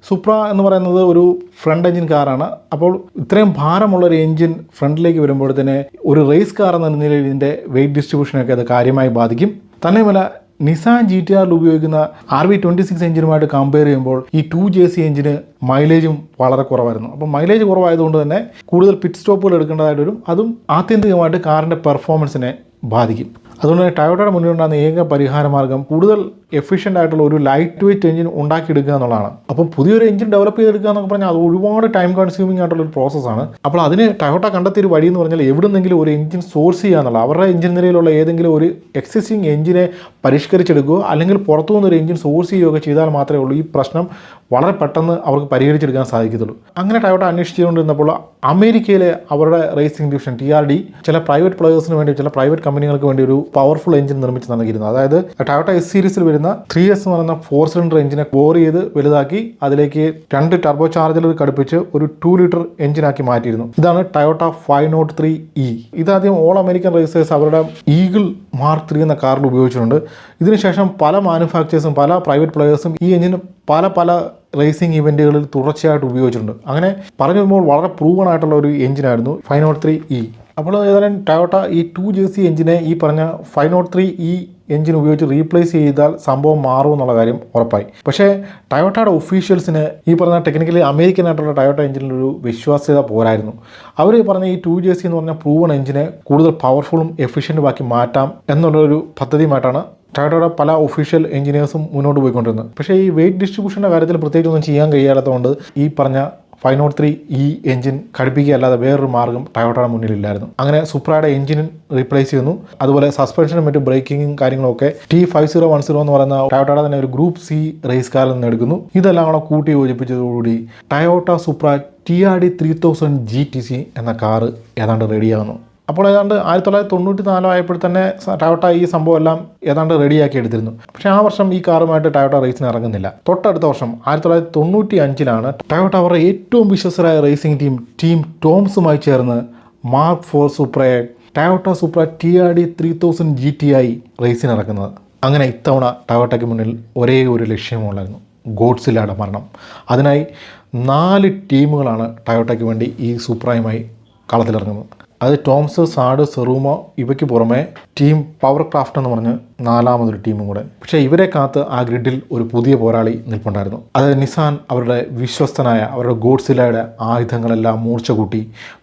സുപ്ര എന്ന് പറയുന്നത് ഒരു ഫ്രണ്ട് എഞ്ചിൻ കാറാണ്. അപ്പോൾ ഇത്രയും ഭാരമുള്ള ഒരു എഞ്ചിൻ ഫ്രണ്ടിലേക്ക് വരുമ്പോഴത്തേന് ഒരു റേസ് കാർ എന്ന നിലയിൽ ഇതിൻ്റെ വെയിറ്റ് ഡിസ്ട്രിബ്യൂഷനൊക്കെ അത് കാര്യമായി ബാധിക്കും. തന്നെയുമല്ല, നിസാൻ GTRൽ ഉപയോഗിക്കുന്ന RB26 എഞ്ചിനുമായിട്ട് കമ്പയർ ചെയ്യുമ്പോൾ ഈ 2JC എഞ്ചിന് മൈലേജും വളരെ കുറവായിരുന്നു. അപ്പോൾ മൈലേജ് കുറവായതുകൊണ്ട് തന്നെ കൂടുതൽ പിറ്റ് സ്റ്റോപ്പുകൾ എടുക്കേണ്ടതായിട്ട് വരും. അതും ആത്യന്തികമായിട്ട് കാറിൻ്റെ പെർഫോമൻസിനെ ബാധിക്കും. അതുകൊണ്ട് തന്നെ ടയോട്ടയുടെ മുന്നിലുണ്ടാകുന്ന ഏക പരിഹാര മാർഗ്ഗം കൂടുതൽ എഫിഷ്യൻ്റ് ആയിട്ടുള്ള ഒരു ലൈറ്റ് വെയിറ്റ് എഞ്ചിൻ ഉണ്ടാക്കിയെടുക്കുക എന്നുള്ളതാണ്. അപ്പോൾ പുതിയൊരു എഞ്ചിൻ ഡെവലപ്പ് ചെയ്തെടുക്കുക എന്നൊക്കെ പറഞ്ഞാൽ അത് ഒരുപാട് ടൈം കൺസ്യൂമിംഗ് ആയിട്ടുള്ള ഒരു പ്രോസസ്സാണ്. അപ്പോൾ അതിന് ടയോട്ട കണ്ടെത്തിയൊരു വഴി എന്ന് പറഞ്ഞാൽ എവിടെന്നെങ്കിലും ഒരു എഞ്ചിൻ സോഴ്സ് ചെയ്യുക എന്നുള്ള, അവരുടെ എഞ്ചിൻ നിലയിലുള്ള ഏതെങ്കിലും ഒരു എക്സിസ്റ്റിംഗ് എഞ്ചിനെ പരിഷ്കരിച്ചെടുക്കുകയോ അല്ലെങ്കിൽ പുറത്തു നിന്നൊരു എഞ്ചിൻ സോഴ്സ് ചെയ്യുകയൊക്കെ ചെയ്താൽ മാത്രമേ ഉള്ളൂ ഈ പ്രശ്നം വളരെ പെട്ടെന്ന് അവർക്ക് പരിഹരിച്ചെടുക്കാൻ സാധിക്കത്തുള്ളൂ. അങ്ങനെ ടയോട്ട അന്വേഷിച്ചുകൊണ്ടിരുന്നപ്പോൾ അമേരിക്കയിലെ അവരുടെ റേസിംഗ് ഡിവിഷൻ TRD ചില പ്രൈവറ്റ് പ്ലെയേഴ്സിന് വേണ്ടി, ചില പ്രൈവറ്റ് കമ്പനികൾക്ക് വേണ്ടി ഒരു പവർഫുൾ എഞ്ചിൻ നിർമ്മിച്ച് നൽകിയിരുന്നു. അതായത് ടയോട്ട S സീരീസിൽ വരുന്ന 3S എന്ന് പറയുന്ന 4 സിലിണ്ടർ എഞ്ചിനെ കോർ ചെയ്ത് വലുതാക്കി അതിലേക്ക് 2 ടർബോ ചാർജറുകൾ ഘടിപ്പിച്ച് ഒരു 2 ലിറ്റർ എഞ്ചിനാക്കി മാറ്റിയിരുന്നു. ഇതാണ് ടയോട്ട 503E. ഇതാദ്യം ഓൾ അമേരിക്കൻ റേസേഴ്സ് അവരുടെ ഈഗിൾ മാർക്ക് 3 എന്ന കാറിൽ ഉപയോഗിച്ചിട്ടുണ്ട്. ഇതിനുശേഷം പല മാനുഫാക്ചേഴ്സും പല പ്രൈവറ്റ് പ്ലെയേഴ്സും ഈ എഞ്ചിന് പല റേസിംഗ് ഇവൻറ്റുകളിൽ തുടർച്ചയായിട്ട് ഉപയോഗിച്ചിട്ടുണ്ട്. അങ്ങനെ പറഞ്ഞു വരുമ്പോൾ വളരെ പ്രൂവൺ ആയിട്ടുള്ള ഒരു എഞ്ചിനായിരുന്നു 503E. അപ്പോൾ ഏതായാലും ടയോട്ട ഈ 2JC എഞ്ചിനെ ഈ പറഞ്ഞ 503E എഞ്ചിൻ ഉപയോഗിച്ച് റീപ്ലേസ് ചെയ്താൽ സംഭവം മാറും എന്നുള്ള കാര്യം ഉറപ്പായി. പക്ഷേ ടയോട്ടയുടെ ഒഫീഷ്യൽസിന് ഈ പറഞ്ഞ ടെക്നിക്കലി അമേരിക്കൻ ആയിട്ടുള്ള ടയോട്ട എഞ്ചിനിലൊരു വിശ്വാസ്യത പോരായിരുന്നു. അവർ പറഞ്ഞ ഈ 2JC എന്ന് പറഞ്ഞ പ്രൂവൺ എഞ്ചിനെ കൂടുതൽ പവർഫുള്ളും എഫിഷ്യൻറ്റുമാക്കി മാറ്റാം എന്നുള്ളൊരു പദ്ധതിയുമായിട്ടാണ് ടയോട്ടയുടെ പല ഒഫീഷ്യൽ എഞ്ചിനീയേഴ്സും മുന്നോട്ട് പോയിക്കൊണ്ടിരുന്നത്. പക്ഷേ ഈ വെയിറ്റ് ഡിസ്ട്രിബ്യൂഷൻ്റെ കാര്യത്തിൽ പ്രത്യേകിച്ചൊന്നും ചെയ്യാൻ കഴിയാത്തതുകൊണ്ട് ഈ പറഞ്ഞ 503 ഈ എഞ്ചിൻ ഘടിപ്പിക്കുക അല്ലാതെ വേറൊരു മാർഗ്ഗം ടയോട്ടയുടെ മുന്നിലില്ലായിരുന്നു. അങ്ങനെ സുപ്രയുടെ എഞ്ചിൻ റീപ്ലേസ് ചെയ്യുന്നു. അതുപോലെ സസ്പെൻഷനും മറ്റു ബ്രേക്കിങ്ങും കാര്യങ്ങളൊക്കെ T5010 എന്ന് പറയുന്ന ടയോട്ടയുടെ തന്നെ ഒരു ഗ്രൂപ്പ് C റേസ് കാറിൽ നിന്ന് എടുക്കുന്നു. ഇതെല്ലാം കൂടെ കൂട്ടി യോജിപ്പിച്ചതോടുകൂടി ടയോട്ട സുപ്ര TRD 3000 GTC എന്ന കാറ് ഏതാണ്ട് റെഡിയാകുന്നു. അപ്പോൾ ഏതാണ്ട് 1994 ആയപ്പോൾ തന്നെ ടയോട്ട ഈ സംഭവം എല്ലാം ഏതാണ്ട് റെഡിയാക്കി എടുത്തിരുന്നു. പക്ഷേ ആ വർഷം ഈ കാറുമായിട്ട് ടയോട്ട റേസിന് ഇറങ്ങുന്നില്ല. തൊട്ടടുത്ത വർഷം 1995 ടയോട്ട അവരുടെ ഏറ്റവും വിശ്വസ്തരായ റേസിംഗ് ടീം ടോംസുമായി ചേർന്ന് മാർക്ക് 4 സുപ്രയെ ടയോട്ട സുപ്ര TRD 3000 GTI റേസിന് ഇറക്കുന്നത്. അങ്ങനെ ഇത്തവണ ടയോട്ടയ്ക്ക് മുന്നിൽ ഒരേ ഒരു ലക്ഷ്യമുള്ളായിരുന്നു, ഗോഡ്സില്ലയുടെ മരണം. അതിനായി 4 ടീമുകളാണ് ടയോട്ടയ്ക്ക് വേണ്ടി ഈ സുപ്രയുമായി കളത്തിലിറങ്ങുന്നത്. അത് ടോംസ്, സാഡ്, സെറൂമോ ഇവയ്ക്ക് പുറമെ ടീം പവർ ക്രാഫ്റ്റ് എന്ന് പറഞ്ഞ് 4ാമതൊരു ടീമും കൂടെ. പക്ഷേ ഇവരെ കാത്ത് ആ ഗ്രിഡിൽ ഒരു പുതിയ പോരാളി നിൽപ്പുണ്ടായിരുന്നു. അതായത് നിസാൻ അവരുടെ വിശ്വസ്തനായ അവരുടെ ഗോഡ്സില്ലയുടെ ആയുധങ്ങളെല്ലാം മൂർച്ച കൂട്ടി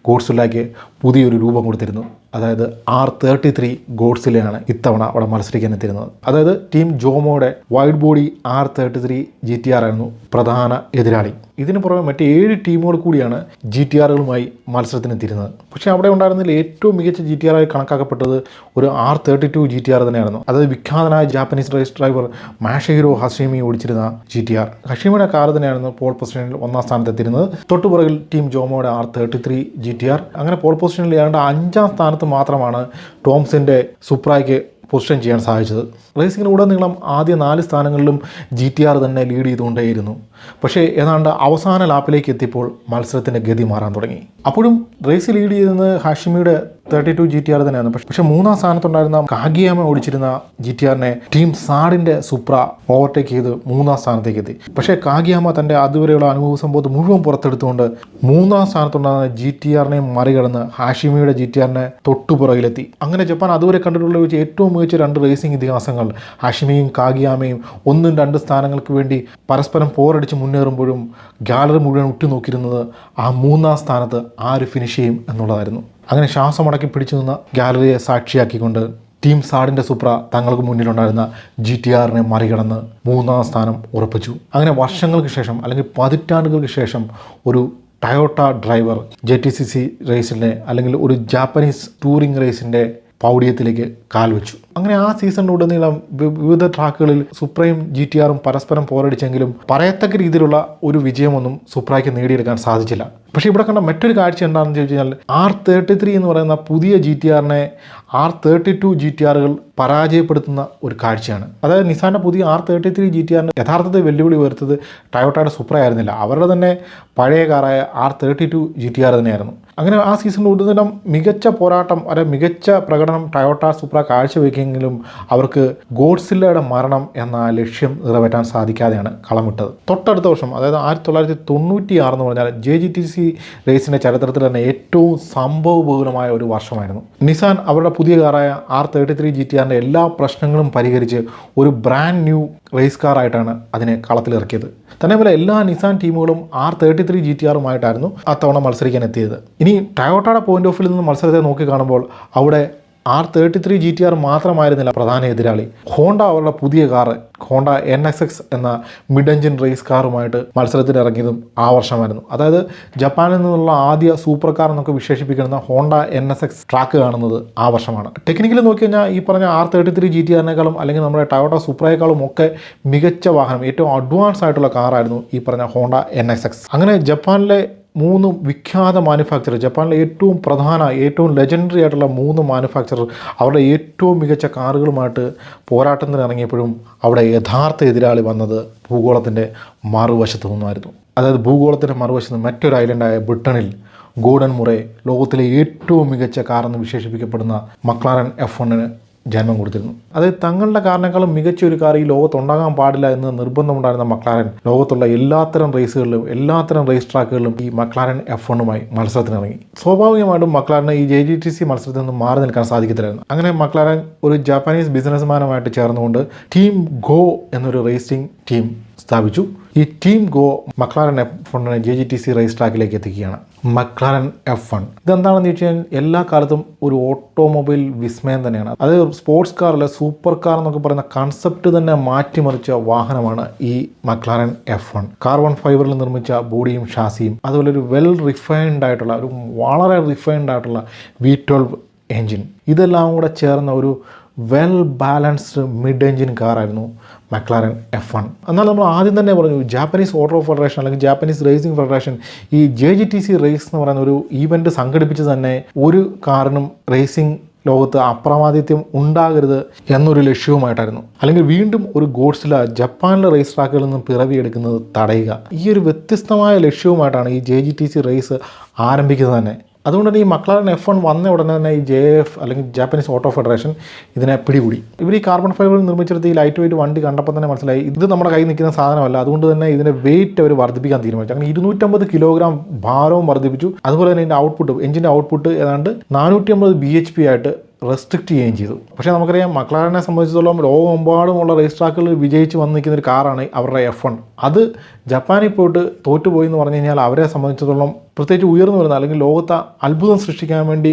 ഗോഡ്സില്ലയ്ക്ക് പുതിയൊരു രൂപം കൊടുത്തിരുന്നു. അതായത് R33 ഗോഡ്സില്ലയാണ് ഇത്തവണ അവിടെ മത്സരിക്കാൻ എത്തിയിരുന്നത്. അതായത് ടീം ജോമോയുടെ വൈഡ് ബോഡി R33 GTR ആയിരുന്നു പ്രധാന എതിരാളി. ഇതിന് പുറമെ മറ്റ് 7 ടീമുകൾ കൂടിയാണ് GTRകളുമായി മത്സരത്തിനെത്തിയിരുന്നത്. പക്ഷേ അവിടെ ഉണ്ടായിരുന്നതിൽ ഏറ്റവും മികച്ച GTR ആയി കണക്കാക്കപ്പെട്ടത് ഒരു R32 GTR തന്നെയായിരുന്നു. അതായത് വിഖ്യാതനായ ജാപ്പനീസ് റേസ് ഡ്രൈവർ മാഷഹിരോ ഹഷീമി ഓടിച്ചിരുന്ന GTR. ഹഷീമിയുടെ കാർ തന്നെയായിരുന്നു പോൾ പൊസിഷനിൽ 1ാം സ്ഥാനത്ത് എത്തിയിരുന്നത്. തൊട്ടുപുറകിൽ ടീം ജോമോയുടെ R33 GTR. അങ്ങനെ പോൾ പൊസിഷനിൽ ഏതാണ്ട് 5ാം സ്ഥാനത്ത് മാത്രമാണ് ടോംസിൻ്റെ സുപ്രയ്ക്ക് പൊസിഷൻ ചെയ്യാൻ സാധിച്ചത്. റേസിങ്ങിനുടനീളം ആദ്യ 4 സ്ഥാനങ്ങളിലും GTR തന്നെ ലീഡ് ചെയ്തുകൊണ്ടേയിരുന്നു. പക്ഷേ ഏതാണ്ട് അവസാന ലാപ്പിലേക്ക് എത്തിയപ്പോൾ മത്സരത്തിൻ്റെ ഗതി മാറാൻ തുടങ്ങി. അപ്പോഴും റേസ് ലീഡ് ചെയ്തിരുന്നത് ഹാഷിമിയുടെ 32 GTR തന്നെയാണ്. പക്ഷേ 3ാം സ്ഥാനത്തുണ്ടായിരുന്ന കാഗിയാമ ഓടിച്ചിരുന്ന GTRനെ ടീം സാഡിൻ്റെ സുപ്ര ഓവർടേക്ക് ചെയ്ത് 3ാം സ്ഥാനത്തേക്ക് എത്തി. പക്ഷേ കാഗിയാമ തൻ്റെ അതുവരെയുള്ള അനുഭവ സംഭവത്ത് മുഴുവൻ പുറത്തെടുത്തുകൊണ്ട് 3ാം സ്ഥാനത്തുണ്ടായിരുന്ന GTRനെ മറികടന്ന് ഹാഷിമിയുടെ GTRനെ തൊട്ടുപുറകിലെത്തി. അങ്ങനെ ജപ്പാൻ അതുവരെ കണ്ടിട്ടുള്ള വെച്ച് ഏറ്റവും മികച്ച 2 റേസിംഗ് ഇതിഹാസങ്ങൾ ഹാഷിമിയും കാഗിയാമയും 1, 2 സ്ഥാനങ്ങൾക്ക് വേണ്ടി പരസ്പരം പോരടിച്ച് മുന്നേറുമ്പോഴും ഗാലറി മുഴുവൻ ഉറ്റുനോക്കിയിരുന്നത് ആ 3ാം സ്ഥാനത്ത് ആര് ഫിനിഷ് ചെയ്യും എന്നുള്ളതായിരുന്നു. അങ്ങനെ ശ്വാസമടക്കി പിടിച്ചു നിന്ന ഗാലറിയെ സാക്ഷിയാക്കിക്കൊണ്ട് ടീം സാഡിൻ്റെ സുപ്ര തങ്ങൾക്ക് മുന്നിലുണ്ടായിരുന്ന GTRനെ മറികടന്ന് 3ാം സ്ഥാനം ഉറപ്പിച്ചു. അങ്ങനെ വർഷങ്ങൾക്ക് ശേഷം അല്ലെങ്കിൽ പതിറ്റാണ്ടുകൾക്ക് ശേഷം ഒരു ടയോട്ട ഡ്രൈവർ JTCC റേസിനെ അല്ലെങ്കിൽ ഒരു ജാപ്പനീസ് ടൂറിംഗ് റേസിൻ്റെ പൗഡിയത്തിലേക്ക് കാൽവെച്ചു. അങ്ങനെ ആ സീസണിലുടനീളം വിവിധ ട്രാക്കുകളിൽ സുപ്രയും GTRും പരസ്പരം പോരടിച്ചെങ്കിലും പറയത്തക്ക രീതിയിലുള്ള ഒരു വിജയമൊന്നും സുപ്രയ്ക്ക് നേടിയെടുക്കാൻ സാധിച്ചില്ല. പക്ഷേ ഇവിടെ കണ്ട മറ്റൊരു കാഴ്ച എന്താണെന്ന് ചോദിച്ചു കഴിഞ്ഞാൽ R33 എന്ന് പറയുന്ന പുതിയ GTRനെ R32 GTRകൾ പരാജയപ്പെടുത്തുന്ന ഒരു കാഴ്ചയാണ്. അതായത് നിസാൻ്റെ പുതിയ R33 GTRന് യഥാർത്ഥത്തിൽ വെല്ലുവിളി ഉയർത്തത് ടയോട്ടയുടെ സുപ്ര ആയിരുന്നില്ല, അവരുടെ തന്നെ പഴയ കാറായ R32 GTR തന്നെയായിരുന്നു. അങ്ങനെ ആ സീസണിലുടനീളം മികച്ച പോരാട്ടം മികച്ച പ്രകടനം ടയോട്ട സുപ്ര കാഴ്ചവെക്കെങ്കിലും അവർക്ക് ഗോഡ്സില്ലയുടെ മരണം എന്ന ലക്ഷ്യം നിറവേറ്റാൻ സാധിക്കാതെയാണ് കളമിട്ടത്. തൊട്ടടുത്ത വർഷം അതായത് 1996 എന്ന് പറഞ്ഞാൽ JGTC റേസിൻ്റെ ചരിത്രത്തിൽ തന്നെ ഏറ്റവും സംഭവബഹുലമായ ഒരു വർഷമായിരുന്നു. നിസാൻ അവരുടെ പുതിയ കാറായ R33 GTRൻ്റെ എല്ലാ പ്രശ്നങ്ങളും പരിഹരിച്ച് ഒരു ബ്രാൻഡ് ന്യൂ റേസ് കാറായിട്ടാണ് അതിനെ കളത്തിലിറക്കിയത്. തന്നെപോലെ എല്ലാ നിസാൻ ടീമുകളും R33 GTRുമായിട്ടായിരുന്നു അത്തവണ മത്സരിക്കാൻ എത്തിയത്. ഇനി ടയോട്ടയുടെ പോയിന്റ് ഓഫ് വ്യൂ നിന്ന് മത്സരത്തെ നോക്കി കാണുമ്പോൾ അവിടെ R33 GTR മാത്രമായിരുന്നില്ല പ്രധാന എതിരാളി. ഹോണ്ട അവരുടെ പുതിയ കാറ് ഹോണ്ട NSX എന്ന മിഡ് എഞ്ചിൻ റേസ് കാറുമായിട്ട് മത്സരത്തിന് ഇറങ്ങിയതും ആ വർഷമായിരുന്നു. അതായത് ജപ്പാനിൽ നിന്നുള്ള ആദ്യ സൂപ്പർ കാർ എന്നൊക്കെ വിശേഷിപ്പിക്കുന്ന ഹോണ്ട NSX ട്രാക്ക് കാണുന്നത് ആ വർഷമാണ്. ടെക്നിക്കലി നോക്കി കഴിഞ്ഞാൽ ഈ പറഞ്ഞ R33 GTRനേക്കാളും അല്ലെങ്കിൽ നമ്മുടെ ടയോട്ട സൂപ്രയേക്കാളും ഒക്കെ മികച്ച വാഹനം, ഏറ്റവും അഡ്വാൻസ് ആയിട്ടുള്ള കാറായിരുന്നു ഈ പറഞ്ഞ ഹോണ്ട NSX. അങ്ങനെ ജപ്പാനിലെ 3 വിഖ്യാത മാനുഫാക്ചറർ, ജപ്പാനിലെ ഏറ്റവും പ്രധാന ഏറ്റവും ലെജൻഡറി ആയിട്ടുള്ള 3 മാനുഫാക്ചറർ അവരുടെ ഏറ്റവും മികച്ച കാറുകളുമായിട്ട് പോരാട്ടത്തിന് ഇറങ്ങിയപ്പോഴും അവിടെ യഥാർത്ഥ എതിരാളി വന്നത് ഭൂഗോളത്തിൻ്റെ മറുവശത്തു നിന്നായിരുന്നു. അതായത് ഭൂഗോളത്തിൻ്റെ മറുവശത്ത് മറ്റൊരു ഐലൻഡായ ബ്രിട്ടനിൽ ഗോർഡൻ മുറെ ലോകത്തിലെ ഏറ്റവും മികച്ച കാറെന്ന് വിശേഷിപ്പിക്കപ്പെടുന്ന മക്ലാരൻ F1ന് ജന്മം കൊടുത്തിരുന്നു. അതായത് തങ്ങളുടെ കാറിനേക്കാളും മികച്ച ഒരു കാർ ഈ ലോകത്തുണ്ടാകാൻ പാടില്ല എന്ന് നിർബന്ധമുണ്ടായിരുന്ന മക്ലാരൻ ലോകത്തുള്ള എല്ലാത്തരം റേസുകളിലും എല്ലാത്തരം റേസ് ട്രാക്കുകളിലും ഈ മക്ലാരൻ F1 മത്സരത്തിനിറങ്ങി. സ്വാഭാവികമായിട്ടും മക്ലാരന് ഈ JGTC മത്സരത്തിൽ നിന്ന് മാറി നിൽക്കാൻ സാധിക്കത്തില്ലായിരുന്നു. അങ്ങനെ മക്ലാരൻ ഒരു ജാപ്പാനീസ് ബിസിനസ്മാനുമായിട്ട് ചേർന്നുകൊണ്ട് ടീം ഗോ എന്നൊരു റേസിംഗ് ടീം സ്ഥാപിച്ചു. ഈ team Goh McLaren F1 JGTC race ട്രാക്കിലേക്ക് എത്തിക്കുകയാണ്. മക്ലാരൻ F1 ഇതെന്താണെന്ന് വെച്ച് കഴിഞ്ഞാൽ എല്ലാ കാലത്തും ഒരു ഓട്ടോമൊബൈൽ വിസ്മയം തന്നെയാണ്. അത് സ്പോർട്സ് കാറിലെ സൂപ്പർ കാർ എന്നൊക്കെ പറയുന്ന കൺസെപ്റ്റ് തന്നെ മാറ്റിമറിച്ച വാഹനമാണ് ഈ മക്ലാരൻ F1. കാർബൺ ഫൈബറിൽ നിർമ്മിച്ച ബോഡിയും ഷാസിയും അതുപോലെ ഒരു വെൽ റിഫൈൻഡ് ആയിട്ടുള്ള ഒരു വളരെ റിഫൈൻഡ് ആയിട്ടുള്ള V12 എൻജിൻ ഇതെല്ലാം കൂടെ ചേർന്ന ഒരു വെൽ ബാലൻസ്ഡ് മിഡ് എൻജിൻ കാറായിരുന്നു മക്ലാരൻ F1. എന്നാൽ നമ്മൾ ആദ്യം തന്നെ പറഞ്ഞു ജാപ്പനീസ് ഓട്ടോ ഫെഡറേഷൻ അല്ലെങ്കിൽ ജാപ്പനീസ് റേസിംഗ് ഫെഡറേഷൻ ഈ JGTC റേസ് എന്ന് പറയുന്ന ഒരു ഈവൻറ്റ് സംഘടിപ്പിച്ച് തന്നെ ഒരു കാറിനും റേസിംഗ് ലോകത്ത് അപ്രമാദിത്യം ഉണ്ടാകരുത് എന്നൊരു ലക്ഷ്യവുമായിട്ടായിരുന്നു. അല്ലെങ്കിൽ വീണ്ടും ഒരു ഗോഡ്സില ജപ്പാനിലെ റേസ് ട്രാക്കുകളിൽ നിന്നും പിറവിയെടുക്കുന്നത് തടയുക. ഈ ഒരു വ്യത്യസ്തമായ ലക്ഷ്യവുമായിട്ടാണ് ഈ JGTC റേസ് ആരംഭിക്കുന്നത് തന്നെ. അതുകൊണ്ട് തന്നെ ഈ മക്ലാരൻ F1 വന്ന ഉടനെ തന്നെ ഈ JF അല്ലെങ്കിൽ ജാപ്പനീസ് ഓട്ടോ ഫെഡറേഷൻ ഇതിനെ പിടികൂടി. ഇവർ ഈ കാർബൺ ഫൈബറിൽ നിർമ്മിച്ചെടുത്ത് ഈ ലൈറ്റ് വെയിറ്റ് വണ്ടി കണ്ടപ്പോൾ തന്നെ മനസ്സിലായി ഇത് നമ്മുടെ കയ്യിൽ നിൽക്കുന്ന സാധനമല്ല. അതുകൊണ്ട് തന്നെ ഇതിൻ്റെ വെയിറ്റ് അവർ വർദ്ധിപ്പിക്കാൻ തീരുമാനിച്ചു. അങ്ങനെ 250 കിലോഗ്രാം ഭാരവും വർദ്ധിപ്പിച്ചു. അതുപോലെ തന്നെ ഇതിൻ്റെ ഔട്ട്പുട്ട് എഞ്ചിൻ്റെ ഔട്ട്പുട്ട് ഏതാണ്ട് 450 bhp ആയിട്ട് റെസ്ട്രിക്റ്റ് ചെയ്യുകയും ചെയ്തു. പക്ഷേ നമുക്കറിയാം മക്ലാരനെ സംബന്ധിച്ചിടത്തോളം ലോകമെമ്പാടുമുള്ള റേസ് ട്രാക്കുകളിൽ വിജയിച്ച് വന്ന് നിൽക്കുന്ന ഒരു കാറാണ് അവരുടെ F1. അത് ജപ്പാനിൽ പോയിട്ട് തോറ്റുപോയി എന്ന് പറഞ്ഞു കഴിഞ്ഞാൽ അവരെ സംബന്ധിച്ചിടത്തോളം പ്രത്യേകിച്ച് ഉയർന്നു വരുന്ന അല്ലെങ്കിൽ ലോകത്തെ അത്ഭുതം സൃഷ്ടിക്കാൻ വേണ്ടി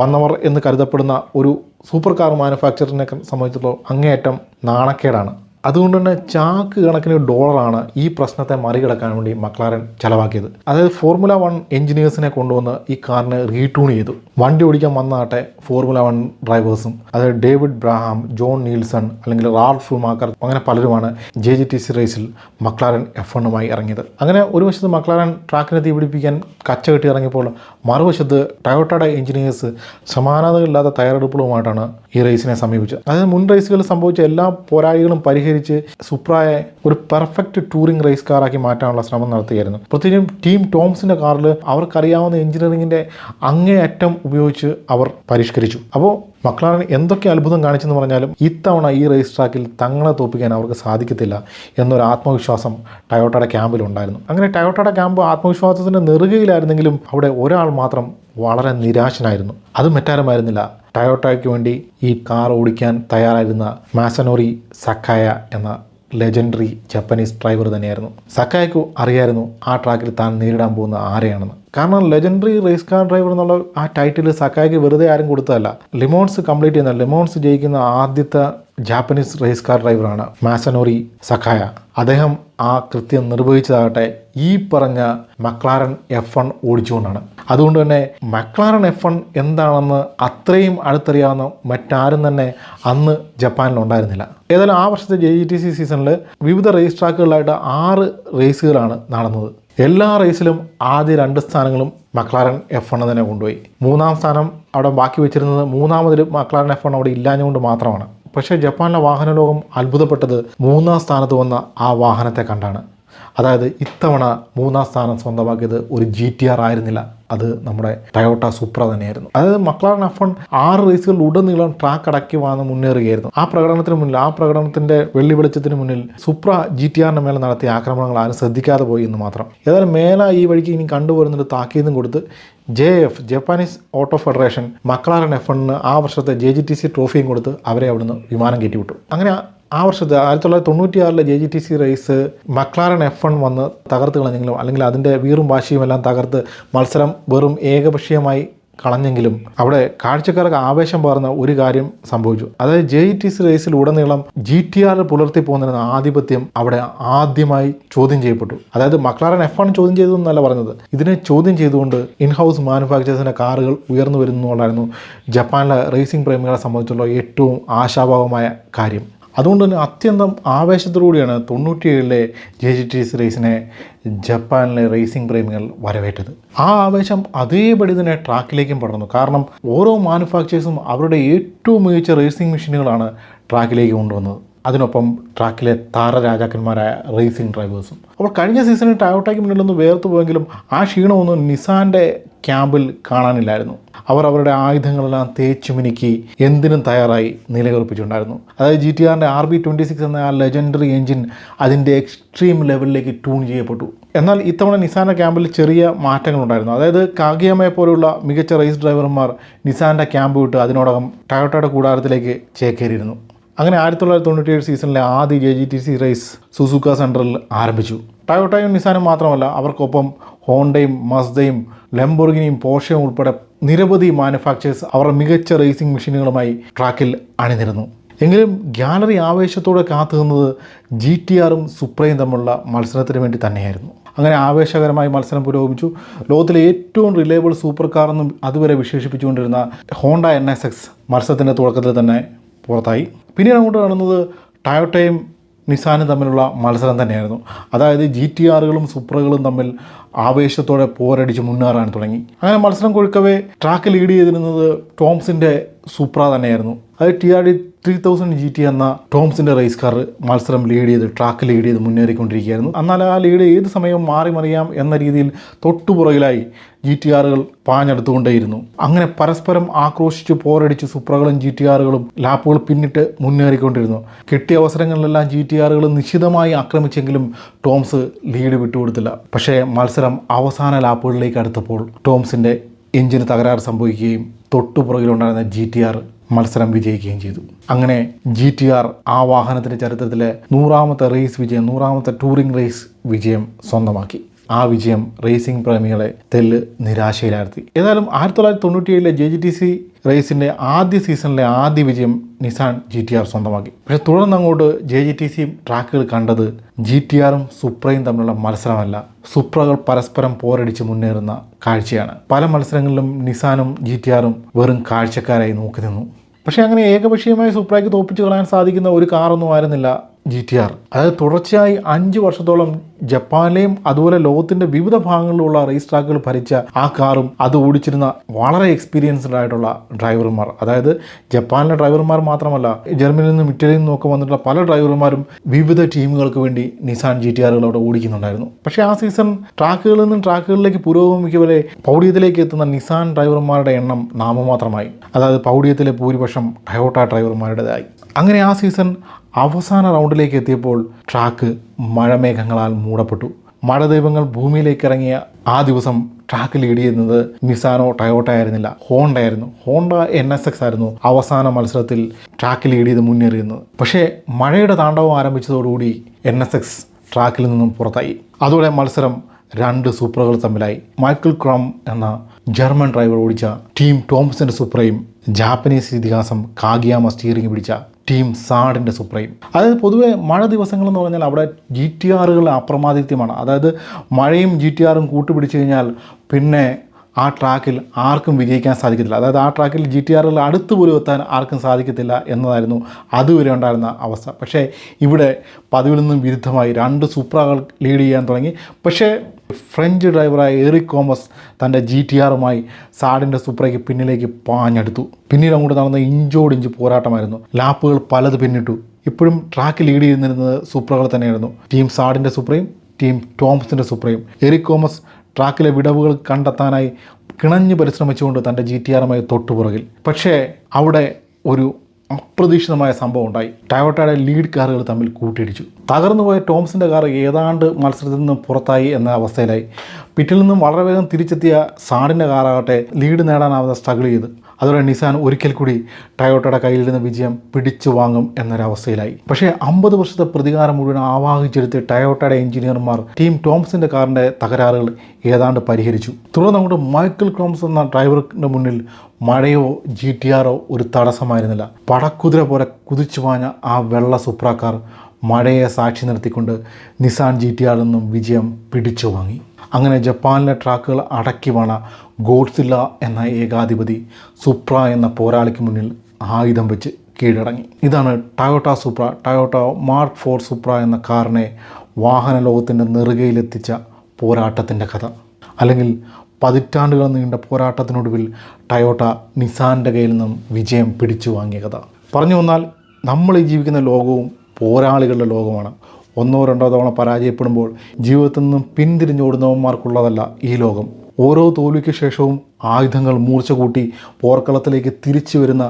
വന്നവർ എന്ന് കരുതപ്പെടുന്ന ഒരു സൂപ്പർ കാർ മാനുഫാക്ചറിനെ സംബന്ധിച്ചിടത്തോളം അങ്ങേയറ്റം നാണക്കേടാണ്. അതുകൊണ്ട് തന്നെ ചാക്ക് കണക്കിന് ഡോളറാണ് ഈ പ്രശ്നത്തെ മറികടക്കാൻ വേണ്ടി മക്ലാരൻ ചെലവാക്കിയത്. അതായത് ഫോർമുല 1 എഞ്ചിനീയേഴ്സിനെ കൊണ്ടുവന്ന് ഈ കാറിനെ റീട്യൂൺ ചെയ്തു. വണ്ടി ഓടിക്കാൻ വന്നാട്ടെ ഫോർമുല 1 ഡ്രൈവേഴ്സും അതായത് ഡേവിഡ് ബ്രാഹാം, ജോൺ നീൽസൺ അല്ലെങ്കിൽ റാൾഫ് ഷൂമാക്കർ അങ്ങനെ പലരുമാണ് JGTC റേസിൽ മക്ലാരൻ F1 ഇറങ്ങിയത്. അങ്ങനെ ഒരു വശത്ത് മക്ലാരൻ ട്രാക്കിനെ തീപിടിപ്പിക്കാൻ കച്ച കെട്ടി ഇറങ്ങിയപ്പോൾ മറുവശത്ത് ടൊയോട്ടയുടെ എഞ്ചിനീയേഴ്സ് സമാനതകളില്ലാത്ത തയ്യാറെടുപ്പുകളുമായിട്ടാണ് ഈ റേസിനെ സമീപിച്ചത്. അതായത് മുൻ റേസുകളിൽ സംഭവിച്ച എല്ലാ പോരാളികളും പരിഹരിച്ച് സുപ്രയെ ഒരു പെർഫെക്റ്റ് ടൂറിംഗ് റേസ് കാറാക്കി മാറ്റാനുള്ള ശ്രമം നടത്തുകയായിരുന്നു. പ്രത്യേകിച്ചും ടീം ടോംസിൻ്റെ കാറിൽ അവർക്കറിയാവുന്ന എഞ്ചിനീയറിംഗിൻ്റെ അങ്ങേയറ്റം ഉപയോഗിച്ച് അവർ പരിഷ്കരിച്ചു. അപ്പോൾ മക്ലാരൻ എന്തൊക്കെ അത്ഭുതം കാണിച്ചെന്ന് പറഞ്ഞാലും ഇത്തവണ ഈ റേസ് ട്രാക്കിൽ തങ്ങളെ തോൽപ്പിക്കാൻ അവർക്ക് സാധിക്കത്തില്ല എന്നൊരു ആത്മവിശ്വാസം ടൊയോട്ടയുടെ ക്യാമ്പിലുണ്ടായിരുന്നു. അങ്ങനെ ടൊയോട്ടയുടെ ക്യാമ്പ് ആത്മവിശ്വാസത്തിൻ്റെ നെറുകയിലായിരുന്നെങ്കിലും അവിടെ ഒരാൾ മാത്രം വളരെ നിരാശനായിരുന്നു. അത് മറ്റാരുമായിരുന്നില്ല, ടൊയോട്ടയ്ക്ക് വേണ്ടി ഈ കാർ ഓടിക്കാൻ തയ്യാറായിരുന്ന മാസനോറി സക്കായ എന്ന ലെജൻഡറി ജപ്പാനീസ് ഡ്രൈവർ തന്നെയായിരുന്നു. സക്കായക്ക് അറിയായിരുന്നു ആ ട്രാക്കിൽ താൻ നേരിടാൻ പോകുന്ന ആരെയാണെന്ന്. കാരണം ലെജൻഡറി റേസ് കാർ ഡ്രൈവർ എന്നുള്ള ആ ടൈറ്റിൽ സക്കായക്ക് വെറുതെ ആരും കൊടുത്തതല്ല. ലിമോൺസ് കംപ്ലീറ്റ് ചെയ്യുന്ന ലിമോൺസ് ജയിക്കുന്ന ആദ്യത്തെ ജാപ്പനീസ് റേസ് കാർ ഡ്രൈവറാണ് മാസനോറി സക്കായ. അദ്ദേഹം ആ കൃത്യം നിർവഹിച്ചതാകട്ടെ ഈ പറഞ്ഞ മക്ലാരൻ F1 ഓടിച്ചുകൊണ്ടാണ്. അതുകൊണ്ട് തന്നെ മക്ലാരൻ F1 എന്താണെന്ന് അത്രയും അടുത്തറിയാവുന്ന മറ്റാരും തന്നെ അന്ന് ജപ്പാനിൽ ഉണ്ടായിരുന്നില്ല. ഏതായാലും ആ വർഷത്തെ JGTC സീസണിൽ വിവിധ റേസ് ട്രാക്കുകളിലായിട്ട് 6 റേസുകളാണ് നടന്നത്. എല്ലാ റേസിലും ആദ്യ 2 സ്ഥാനങ്ങളും മക്ലാരൻ F1 തന്നെ കൊണ്ടുപോയി. 3-ാം സ്ഥാനം അവിടെ ബാക്കി വെച്ചിരുന്നത് മൂന്നാമതിൽ മക്ലാരൻ F1 അവിടെ ഇല്ലാഞ്ഞുകൊണ്ട് മാത്രമാണ്. പക്ഷേ ജപ്പാനിലെ വാഹന ലോകം അത്ഭുതപ്പെട്ടത് 3-ാം സ്ഥാനത്ത് വന്ന ആ വാഹനത്തെ കണ്ടാണ്. അതായത് ഇത്തവണ 3-ാം സ്ഥാനം സ്വന്തമാക്കിയത് ഒരു GTR ആയിരുന്നില്ല, അത് നമ്മുടെ ടൊയോട്ട സൂപ്ര തന്നെയായിരുന്നു. അതായത് മക്ലാരൻ F1 6 റേസുകളിൽ ഉടനീളം ട്രാക്ക് അടക്കി വന്ന് മുന്നേറുകയായിരുന്നു. ആ പ്രകടനത്തിന് മുന്നിൽ ആ പ്രകടനത്തിൻ്റെ വെള്ളി വെളിച്ചത്തിന് മുന്നിൽ സൂപ്ര GTRന്റെ മേലെ നടത്തിയ ആക്രമണങ്ങൾ ആരും ശ്രദ്ധിക്കാതെ പോയി എന്ന് മാത്രം. ഏതായാലും മേലെ ഈ വഴിക്ക് ഇനി കണ്ടുപോരുന്നൊരു താക്കീതും കൊടുത്ത് JF Japanese auto federation McLaren F1 ആ വർഷത്തെ JGTC ട്രോഫിയും കൊടുത്ത് അവരെ അവിടുന്ന് വിമാനം കയറ്റിവിട്ടു. അങ്ങനെ ആ വർഷത്തെ 1996 JGTC റേസ് മക്ലാരൻ F1 വന്ന് തകർത്ത് കളഞ്ഞെങ്കിലും അല്ലെങ്കിൽ അതിൻ്റെ വീറും വാശിയും എല്ലാം തകർത്ത് മത്സരം വെറും ഏകപക്ഷീയമായി കളഞ്ഞെങ്കിലും അവിടെ കാഴ്ചക്കാർക്ക് ആവേശം പകർന്ന ഒരു കാര്യം സംഭവിച്ചു. അതായത് JGTC റേസിൽ ഉടനീളം GTR പുലർത്തി പോകുന്ന ആധിപത്യം അവിടെ ആദ്യമായി ചോദ്യം ചെയ്യപ്പെട്ടു. അതായത് മക്ലാരൻ F1 ചോദ്യം ചെയ്തതെന്നല്ല പറഞ്ഞത്, ഇതിനെ ചോദ്യം ചെയ്തുകൊണ്ട് ഇൻഹൗസ് മാനുഫാക്ചേഴ്സിൻ്റെ കാറുകൾ ഉയർന്നു വരുന്നുള്ളതായിരുന്നു ജപ്പാനിലെ റേസിംഗ് പ്രേമികളെ സംബന്ധിച്ചുള്ള ഏറ്റവും ആശാഭാവമായ കാര്യം. അതുകൊണ്ട് തന്നെ അത്യന്തം ആവേശത്തോടുകൂടിയാണ് 97-ലെ JGTC റേസിനെ ജപ്പാനിലെ റേസിംഗ് പ്രേമികൾ വരവേറ്റത്. ആ ആവേശം അതേപടി തന്നെ ട്രാക്കിലേക്കും പടർന്നു. കാരണം ഓരോ മാനുഫാക്ചേഴ്സും അവരുടെ ഏറ്റവും മികച്ച റേസിംഗ് മെഷീനുകളാണ് ട്രാക്കിലേക്ക് കൊണ്ടുവന്നത്. അതിനൊപ്പം ട്രാക്കിലെ താരരാജാക്കന്മാരായ റേസിംഗ് ഡ്രൈവേഴ്സും. അപ്പോൾ കഴിഞ്ഞ സീസണിൽ ടൊയോട്ടയ്ക്ക് മുന്നിലൊന്ന് വേർത്തു പോയെങ്കിലും ആ ക്ഷീണമൊന്നും നിസാൻ്റെ ക്യാമ്പിൽ കാണാനില്ലായിരുന്നു. അവർ അവരുടെ ആയുധങ്ങളെല്ലാം തേച്ചു മിനുക്കി എന്തിനും തയ്യാറായി നിലയുറപ്പിച്ചിട്ടുണ്ടായിരുന്നു. അതായത് GTRൻ്റെ RB26 എന്ന ആ ലെജൻഡറി എഞ്ചിൻ അതിൻ്റെ എക്സ്ട്രീം ലെവലിലേക്ക് ട്യൂൺ ചെയ്യപ്പെട്ടു. എന്നാൽ ഇത്തവണ നിസാൻ്റെ ക്യാമ്പിൽ ചെറിയ മാറ്റങ്ങളുണ്ടായിരുന്നു. അതായത് കാഗിയാമയെ പോലുള്ള മികച്ച റേസ് ഡ്രൈവർമാർ നിസാൻ്റെ ക്യാമ്പ് വിട്ട് അതിനോടകം ടൊയോട്ടയുടെ കൂടാരത്തിലേക്ക് ചേക്കേറിയിരുന്നു. അങ്ങനെ 1997 സീസണിലെ ആദ്യ JGTC റേസ് സുസുക്ക സെൻട്രലിൽ ആരംഭിച്ചു. ടൊയോട്ടയും നിസാനും മാത്രമല്ല, അവർക്കൊപ്പം ഹോണ്ടയും മസ്ദയും ലംബോർഗിനിയും പോർഷയും ഉൾപ്പെടെ നിരവധി മാനുഫാക്ചേഴ്സ് അവരുടെ മികച്ച റേസിംഗ് മെഷീനുകളുമായി ട്രാക്കിൽ അണിനിരന്നു. എങ്കിലും ഗാലറി ആവേശത്തോടെ കാത്തുനിന്നത് GTRും സുപ്രയും തമ്മിലുള്ള മത്സരത്തിന് വേണ്ടി തന്നെയായിരുന്നു. അങ്ങനെ ആവേശകരമായി മത്സരം പുരോഗമിച്ചു. ലോകത്തിലെ ഏറ്റവും റിലയബിൾ സൂപ്പർ കാർ എന്നും അതുവരെ വിശേഷിപ്പിച്ചുകൊണ്ടിരുന്ന ഹോണ്ട NSX മത്സരത്തിൻ്റെ തുടക്കത്തിൽ തന്നെ പുറത്തായി. പിന്നീട് അങ്ങോട്ട് കാണുന്നത് ടൊയോട്ടയും നിസാനും തമ്മിലുള്ള മത്സരം തന്നെയായിരുന്നു. അതായത് GTRകളും സുപ്രകളും തമ്മിൽ ആവേശത്തോടെ പോരടിച്ച് മുന്നേറാൻ തുടങ്ങി. അങ്ങനെ മത്സരം കൊഴുക്കവേ ട്രാക്ക് ലീഡ് ചെയ്തിരുന്നത് ടോംസിൻ്റെ സൂപ്ര തന്നെയായിരുന്നു. അത് TRD 3000 GT എന്ന ടോംസിൻ്റെ റേസ് കാർ മത്സരം ട്രാക്ക് ലീഡ് ചെയ്ത് മുന്നേറിക്കൊണ്ടിരിക്കുകയായിരുന്നു. എന്നാൽ ആ ലീഡ് ഏത് സമയവും മാറി മറിയാം എന്ന രീതിയിൽ തൊട്ടുപുറകിലായി GTRകൾ പാഞ്ഞെടുത്തുകൊണ്ടേയിരുന്നു. അങ്ങനെ പരസ്പരം ആക്രോശിച്ച് പോരടിച്ച് സുപ്രകളും GTRകളും ലാപ്പുകൾ പിന്നിട്ട് മുന്നേറിക്കൊണ്ടിരുന്നു. കിട്ടിയ അവസരങ്ങളിലെല്ലാം GTRകൾ നിശിതമായി ആക്രമിച്ചെങ്കിലും ടോംസ് ലീഡ് വിട്ടുകൊടുത്തില്ല. പക്ഷേ മത്സരം അവസാന ലാപ്പുകളിലേക്ക് അടുത്തപ്പോൾ ടോംസിൻ്റെ എഞ്ചിന് തകരാറ് സംഭവിക്കുകയും തൊട്ടുപുറകിലുണ്ടായിരുന്ന GTR മത്സരം വിജയിക്കുകയും ചെയ്തു. അങ്ങനെ GTR ആ വാഹനത്തിൻ്റെ ചരിത്രത്തിലെ 100ാമത്തെ റേസ് വിജയം, 100ാമത്തെ ടൂറിംഗ് റേസ് വിജയം സ്വന്തമാക്കി. ആ വിജയം റേസിംഗ് പ്രേമികളെ തെല്ല് നിരാശയിലാഴ്ത്തി. ഏതായാലും 1997 JGTC റേസിൻ്റെ ആദ്യ സീസണിലെ ആദ്യ വിജയം നിസാൻ GTR സ്വന്തമാക്കി. പക്ഷേ തുടർന്നങ്ങോട്ട് JGTC ട്രാക്കുകൾ കണ്ടത് GTRും സുപ്രയും തമ്മിലുള്ള മത്സരമല്ല, സുപ്രകൾ പരസ്പരം പോരടിച്ച് മുന്നേറുന്ന കാഴ്ചയാണ്. പല മത്സരങ്ങളിലും നിസാനും GTRും വെറും കാഴ്ചക്കാരായി നോക്കി നിന്നു. പക്ഷേ അങ്ങനെ ഏകപക്ഷീയമായി സുപ്രയ്ക്ക് തോൽപ്പിച്ച് കളയാൻ സാധിക്കുന്ന ഒരു കാറൊന്നും ആയിരുന്നില്ല GTR. അതായത് തുടർച്ചയായി 5 വർഷത്തോളം ജപ്പാനിലെയും അതുപോലെ ലോകത്തിൻ്റെ വിവിധ ഭാഗങ്ങളിലുള്ള റേസ് ട്രാക്കുകൾ ഭരിച്ച ആ കാറും അത് ഓടിച്ചിരുന്ന വളരെ എക്സ്പീരിയൻസ്ഡ് ആയിട്ടുള്ള ഡ്രൈവർമാർ, അതായത് ജപ്പാനിലെ ഡ്രൈവർമാർ മാത്രമല്ല, ജർമ്മനിയിൽ നിന്നും ഇറ്റലിയിൽ നിന്നും ഒക്കെ വന്നിട്ടുള്ള പല ഡ്രൈവർമാരും വിവിധ ടീമുകൾക്ക് വേണ്ടി നിസാൻ GTRകൾ അവിടെ ഓടിക്കുന്നുണ്ടായിരുന്നു. പക്ഷേ ആ സീസൺ ട്രാക്കുകളിൽ നിന്നും ട്രാക്കുകളിലേക്ക് പുരോഗമിക്കവരെ പൗഡിയത്തിലേക്ക് എത്തുന്ന നിസാൻ ഡ്രൈവർമാരുടെ എണ്ണം നാമമാത്രമായി. അതായത് പൗഡിയത്തിലെ ഭൂരിപക്ഷം ടൊയോട്ട ഡ്രൈവർമാരുടേതായി. അങ്ങനെ ആ സീസൺ അവസാന റൗണ്ടിലേക്ക് എത്തിയപ്പോൾ ട്രാക്ക് മഴമേഘങ്ങളാൽ മൂടപ്പെട്ടു. മഴദൈവങ്ങൾ ഭൂമിയിലേക്ക് ഇറങ്ങിയ ആ ദിവസം ട്രാക്ക് ലീഡ് ചെയ്യുന്നത് നിസാനോ ടൊയോട്ട ആയിരുന്നില്ല, ഹോണ്ട ആയിരുന്നു. ഹോണ്ട NSX ആയിരുന്നു അവസാന മത്സരത്തിൽ ട്രാക്ക് ലീഡ് ചെയ്ത് മുന്നേറിയിരുന്നത്. പക്ഷേ മഴയുടെ താണ്ഡവം ആരംഭിച്ചതോടുകൂടി NSX ട്രാക്കിൽ നിന്നും പുറത്തായി. അതോടെ മത്സരം 2 സൂപ്പറുകൾ തമ്മിലായി. മൈക്കിൾ ക്രം എന്ന ജർമ്മൻ ഡ്രൈവർ ഓടിച്ച ടീം ടോംസിൻ്റെ സൂപ്രയും ജാപ്പനീസ് ഇതിഹാസം കാഗിയാമ സ്റ്റീറിംഗ് പിടിച്ച ടീം സാഡിൻ്റെ സുപ്രയും. അതായത് പൊതുവെ മഴ ദിവസങ്ങളെന്ന് പറഞ്ഞാൽ അവിടെ GTRകൾ അപ്രമാദിത്യമാണ്. അതായത് മഴയും GTRും കൂട്ടുപിടിച്ച് കഴിഞ്ഞാൽ പിന്നെ ആ ട്രാക്കിൽ ആർക്കും വിജയിക്കാൻ സാധിക്കത്തില്ല. അതായത് ആ ട്രാക്കിൽ GTRകൾ അടുത്ത് പോലും എത്താൻ ആർക്കും സാധിക്കത്തില്ല എന്നതായിരുന്നു അതുവരെ ഉണ്ടായിരുന്ന അവസ്ഥ. പക്ഷേ ഇവിടെ പതിവിൽ നിന്നും വിരുദ്ധമായി 2 സൂപ്രകൾ ലീഡ് ചെയ്യാൻ തുടങ്ങി. പക്ഷേ ഫ്രഞ്ച് ഡ്രൈവറായ എറിക് കോമസ് തൻ്റെ GTRുമായി സാഡിൻ്റെ സൂപ്രയ്ക്ക് പിന്നിലേക്ക് പാഞ്ഞെടുത്തു. പിന്നീട് അങ്ങോട്ട് നടന്ന ഇഞ്ചോടിഞ്ച് പോരാട്ടമായിരുന്നു. ലാപ്പുകൾ പലത് പിന്നിട്ടു. ഇപ്പോഴും ട്രാക്ക് ലീഡ് ചെയ്യുന്നിരുന്നത് സൂപ്രകൾ തന്നെയായിരുന്നു. ടീം സാഡിൻ്റെ സൂപ്രയും ടീം ടോംസിൻ്റെ സൂപ്രയും. എറിക് കോമസ് ട്രാക്കിലെ വിടവുകൾ കണ്ടെത്താനായി കിണഞ്ഞ് പരിശ്രമിച്ചുകൊണ്ട് തൻ്റെ GTRുമായി തൊട്ടുപുറകിൽ. പക്ഷേ അവിടെ ഒരു അപ്രതീക്ഷിതമായ സംഭവം ഉണ്ടായി. ടൊയോട്ടയുടെ ലീഡ് കാറുകൾ തമ്മിൽ കൂട്ടിയിടിച്ചു. തകർന്നുപോയ ടോംസിൻ്റെ കാർ ഏതാണ്ട് മത്സരത്തിൽ നിന്നും പുറത്തായി എന്ന അവസ്ഥയിലായി. പിറ്റിൽ നിന്നും വളരെ വേഗം തിരിച്ചെത്തിയ സാഡിൻ്റെ കാറാകട്ടെ ലീഡ് നേടാനാവാതെ സ്ട്രഗിൾ ചെയ്ത്. അതോടെ നിസാൻ ഒരിക്കൽ കൂടി ടൊയോട്ടയുടെ കയ്യിലിരുന്ന വിജയം പിടിച്ചു വാങ്ങും എന്നൊരവസ്ഥയിലായി. പക്ഷേ 50 വർഷത്തെ പ്രതികാരം മുഴുവൻ ആവാഹിച്ചെടുത്ത് ടൊയോട്ടയുടെ എഞ്ചിനീയർമാർ ടീം ടോംസിൻ്റെ കാറിൻ്റെ തകരാറുകൾ ഏതാണ്ട് പരിഹരിച്ചു. തുടർന്ന് അങ്ങോട്ട് മൈക്കിൾ ക്രോംസ് എന്ന ഡ്രൈവറിൻ്റെ മുന്നിൽ മഴയോ GTRോ ഒരു തടസ്സമായിരുന്നില്ല. പടക്കുതിര പോലെ കുതിച്ചു പാഞ്ഞ ആ വെള്ള സുപ്ര കാർ മഴയെ സാക്ഷി നിർത്തിക്കൊണ്ട് നിസാൻ GTRൽ നിന്നും വിജയം പിടിച്ചു വാങ്ങി. അങ്ങനെ ജപ്പാനിലെ ട്രാക്കുകൾ അടക്കി വാണ ഗോഡ്സില്ല എന്ന ഏകാധിപതി സുപ്ര എന്ന പോരാളിക്ക് മുന്നിൽ ആയുധം വെച്ച് കീഴടങ്ങി. ഇതാണ് ടൊയോട്ട സുപ്ര, ടൊയോട്ട മാർക്ക് 4 സുപ്ര എന്ന കാറിനെ വാഹന ലോകത്തിൻ്റെ നെറുകയിലെത്തിച്ച പോരാട്ടത്തിൻ്റെ കഥ. അല്ലെങ്കിൽ പതിറ്റാണ്ടുകൾ നീണ്ട പോരാട്ടത്തിനൊടുവിൽ ടൊയോട്ട നിസാൻ്റെ കയ്യിൽ നിന്നും വിജയം പിടിച്ചു വാങ്ങിയ കഥ. പറഞ്ഞു വന്നാൽ നമ്മൾ ഈ ജീവിക്കുന്ന ലോകവും പോരാളികളുടെ ലോകമാണ്. 1-2 തവണ പരാജയപ്പെടുമ്പോൾ ജീവിതത്തിൽ നിന്നും പിന്തിരിഞ്ഞോടുന്നവന്മാർക്കുള്ളതല്ല ഈ ലോകം. ഓരോ തോൽവിക്ക് ശേഷവും ആയുധങ്ങൾ മൂർച്ച കൂട്ടി പോർക്കളത്തിലേക്ക് തിരിച്ചു വരുന്ന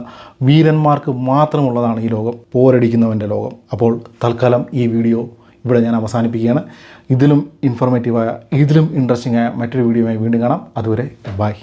വീരന്മാർക്ക് മാത്രമുള്ളതാണ് ഈ ലോകം, പോരടിക്കുന്നവൻ്റെ ലോകം. അപ്പോൾ തൽക്കാലം ഈ വീഡിയോ ഇവിടെ ഞാൻ അവസാനിപ്പിക്കുകയാണ്. ഇതിലും ഇൻഫോർമേറ്റീവായ, ഇതിലും ഇൻട്രസ്റ്റിംഗ് ആയ മറ്റൊരു വീഡിയോയുമായി വീണ്ടും കാണാം. അതുവരെ ബൈ.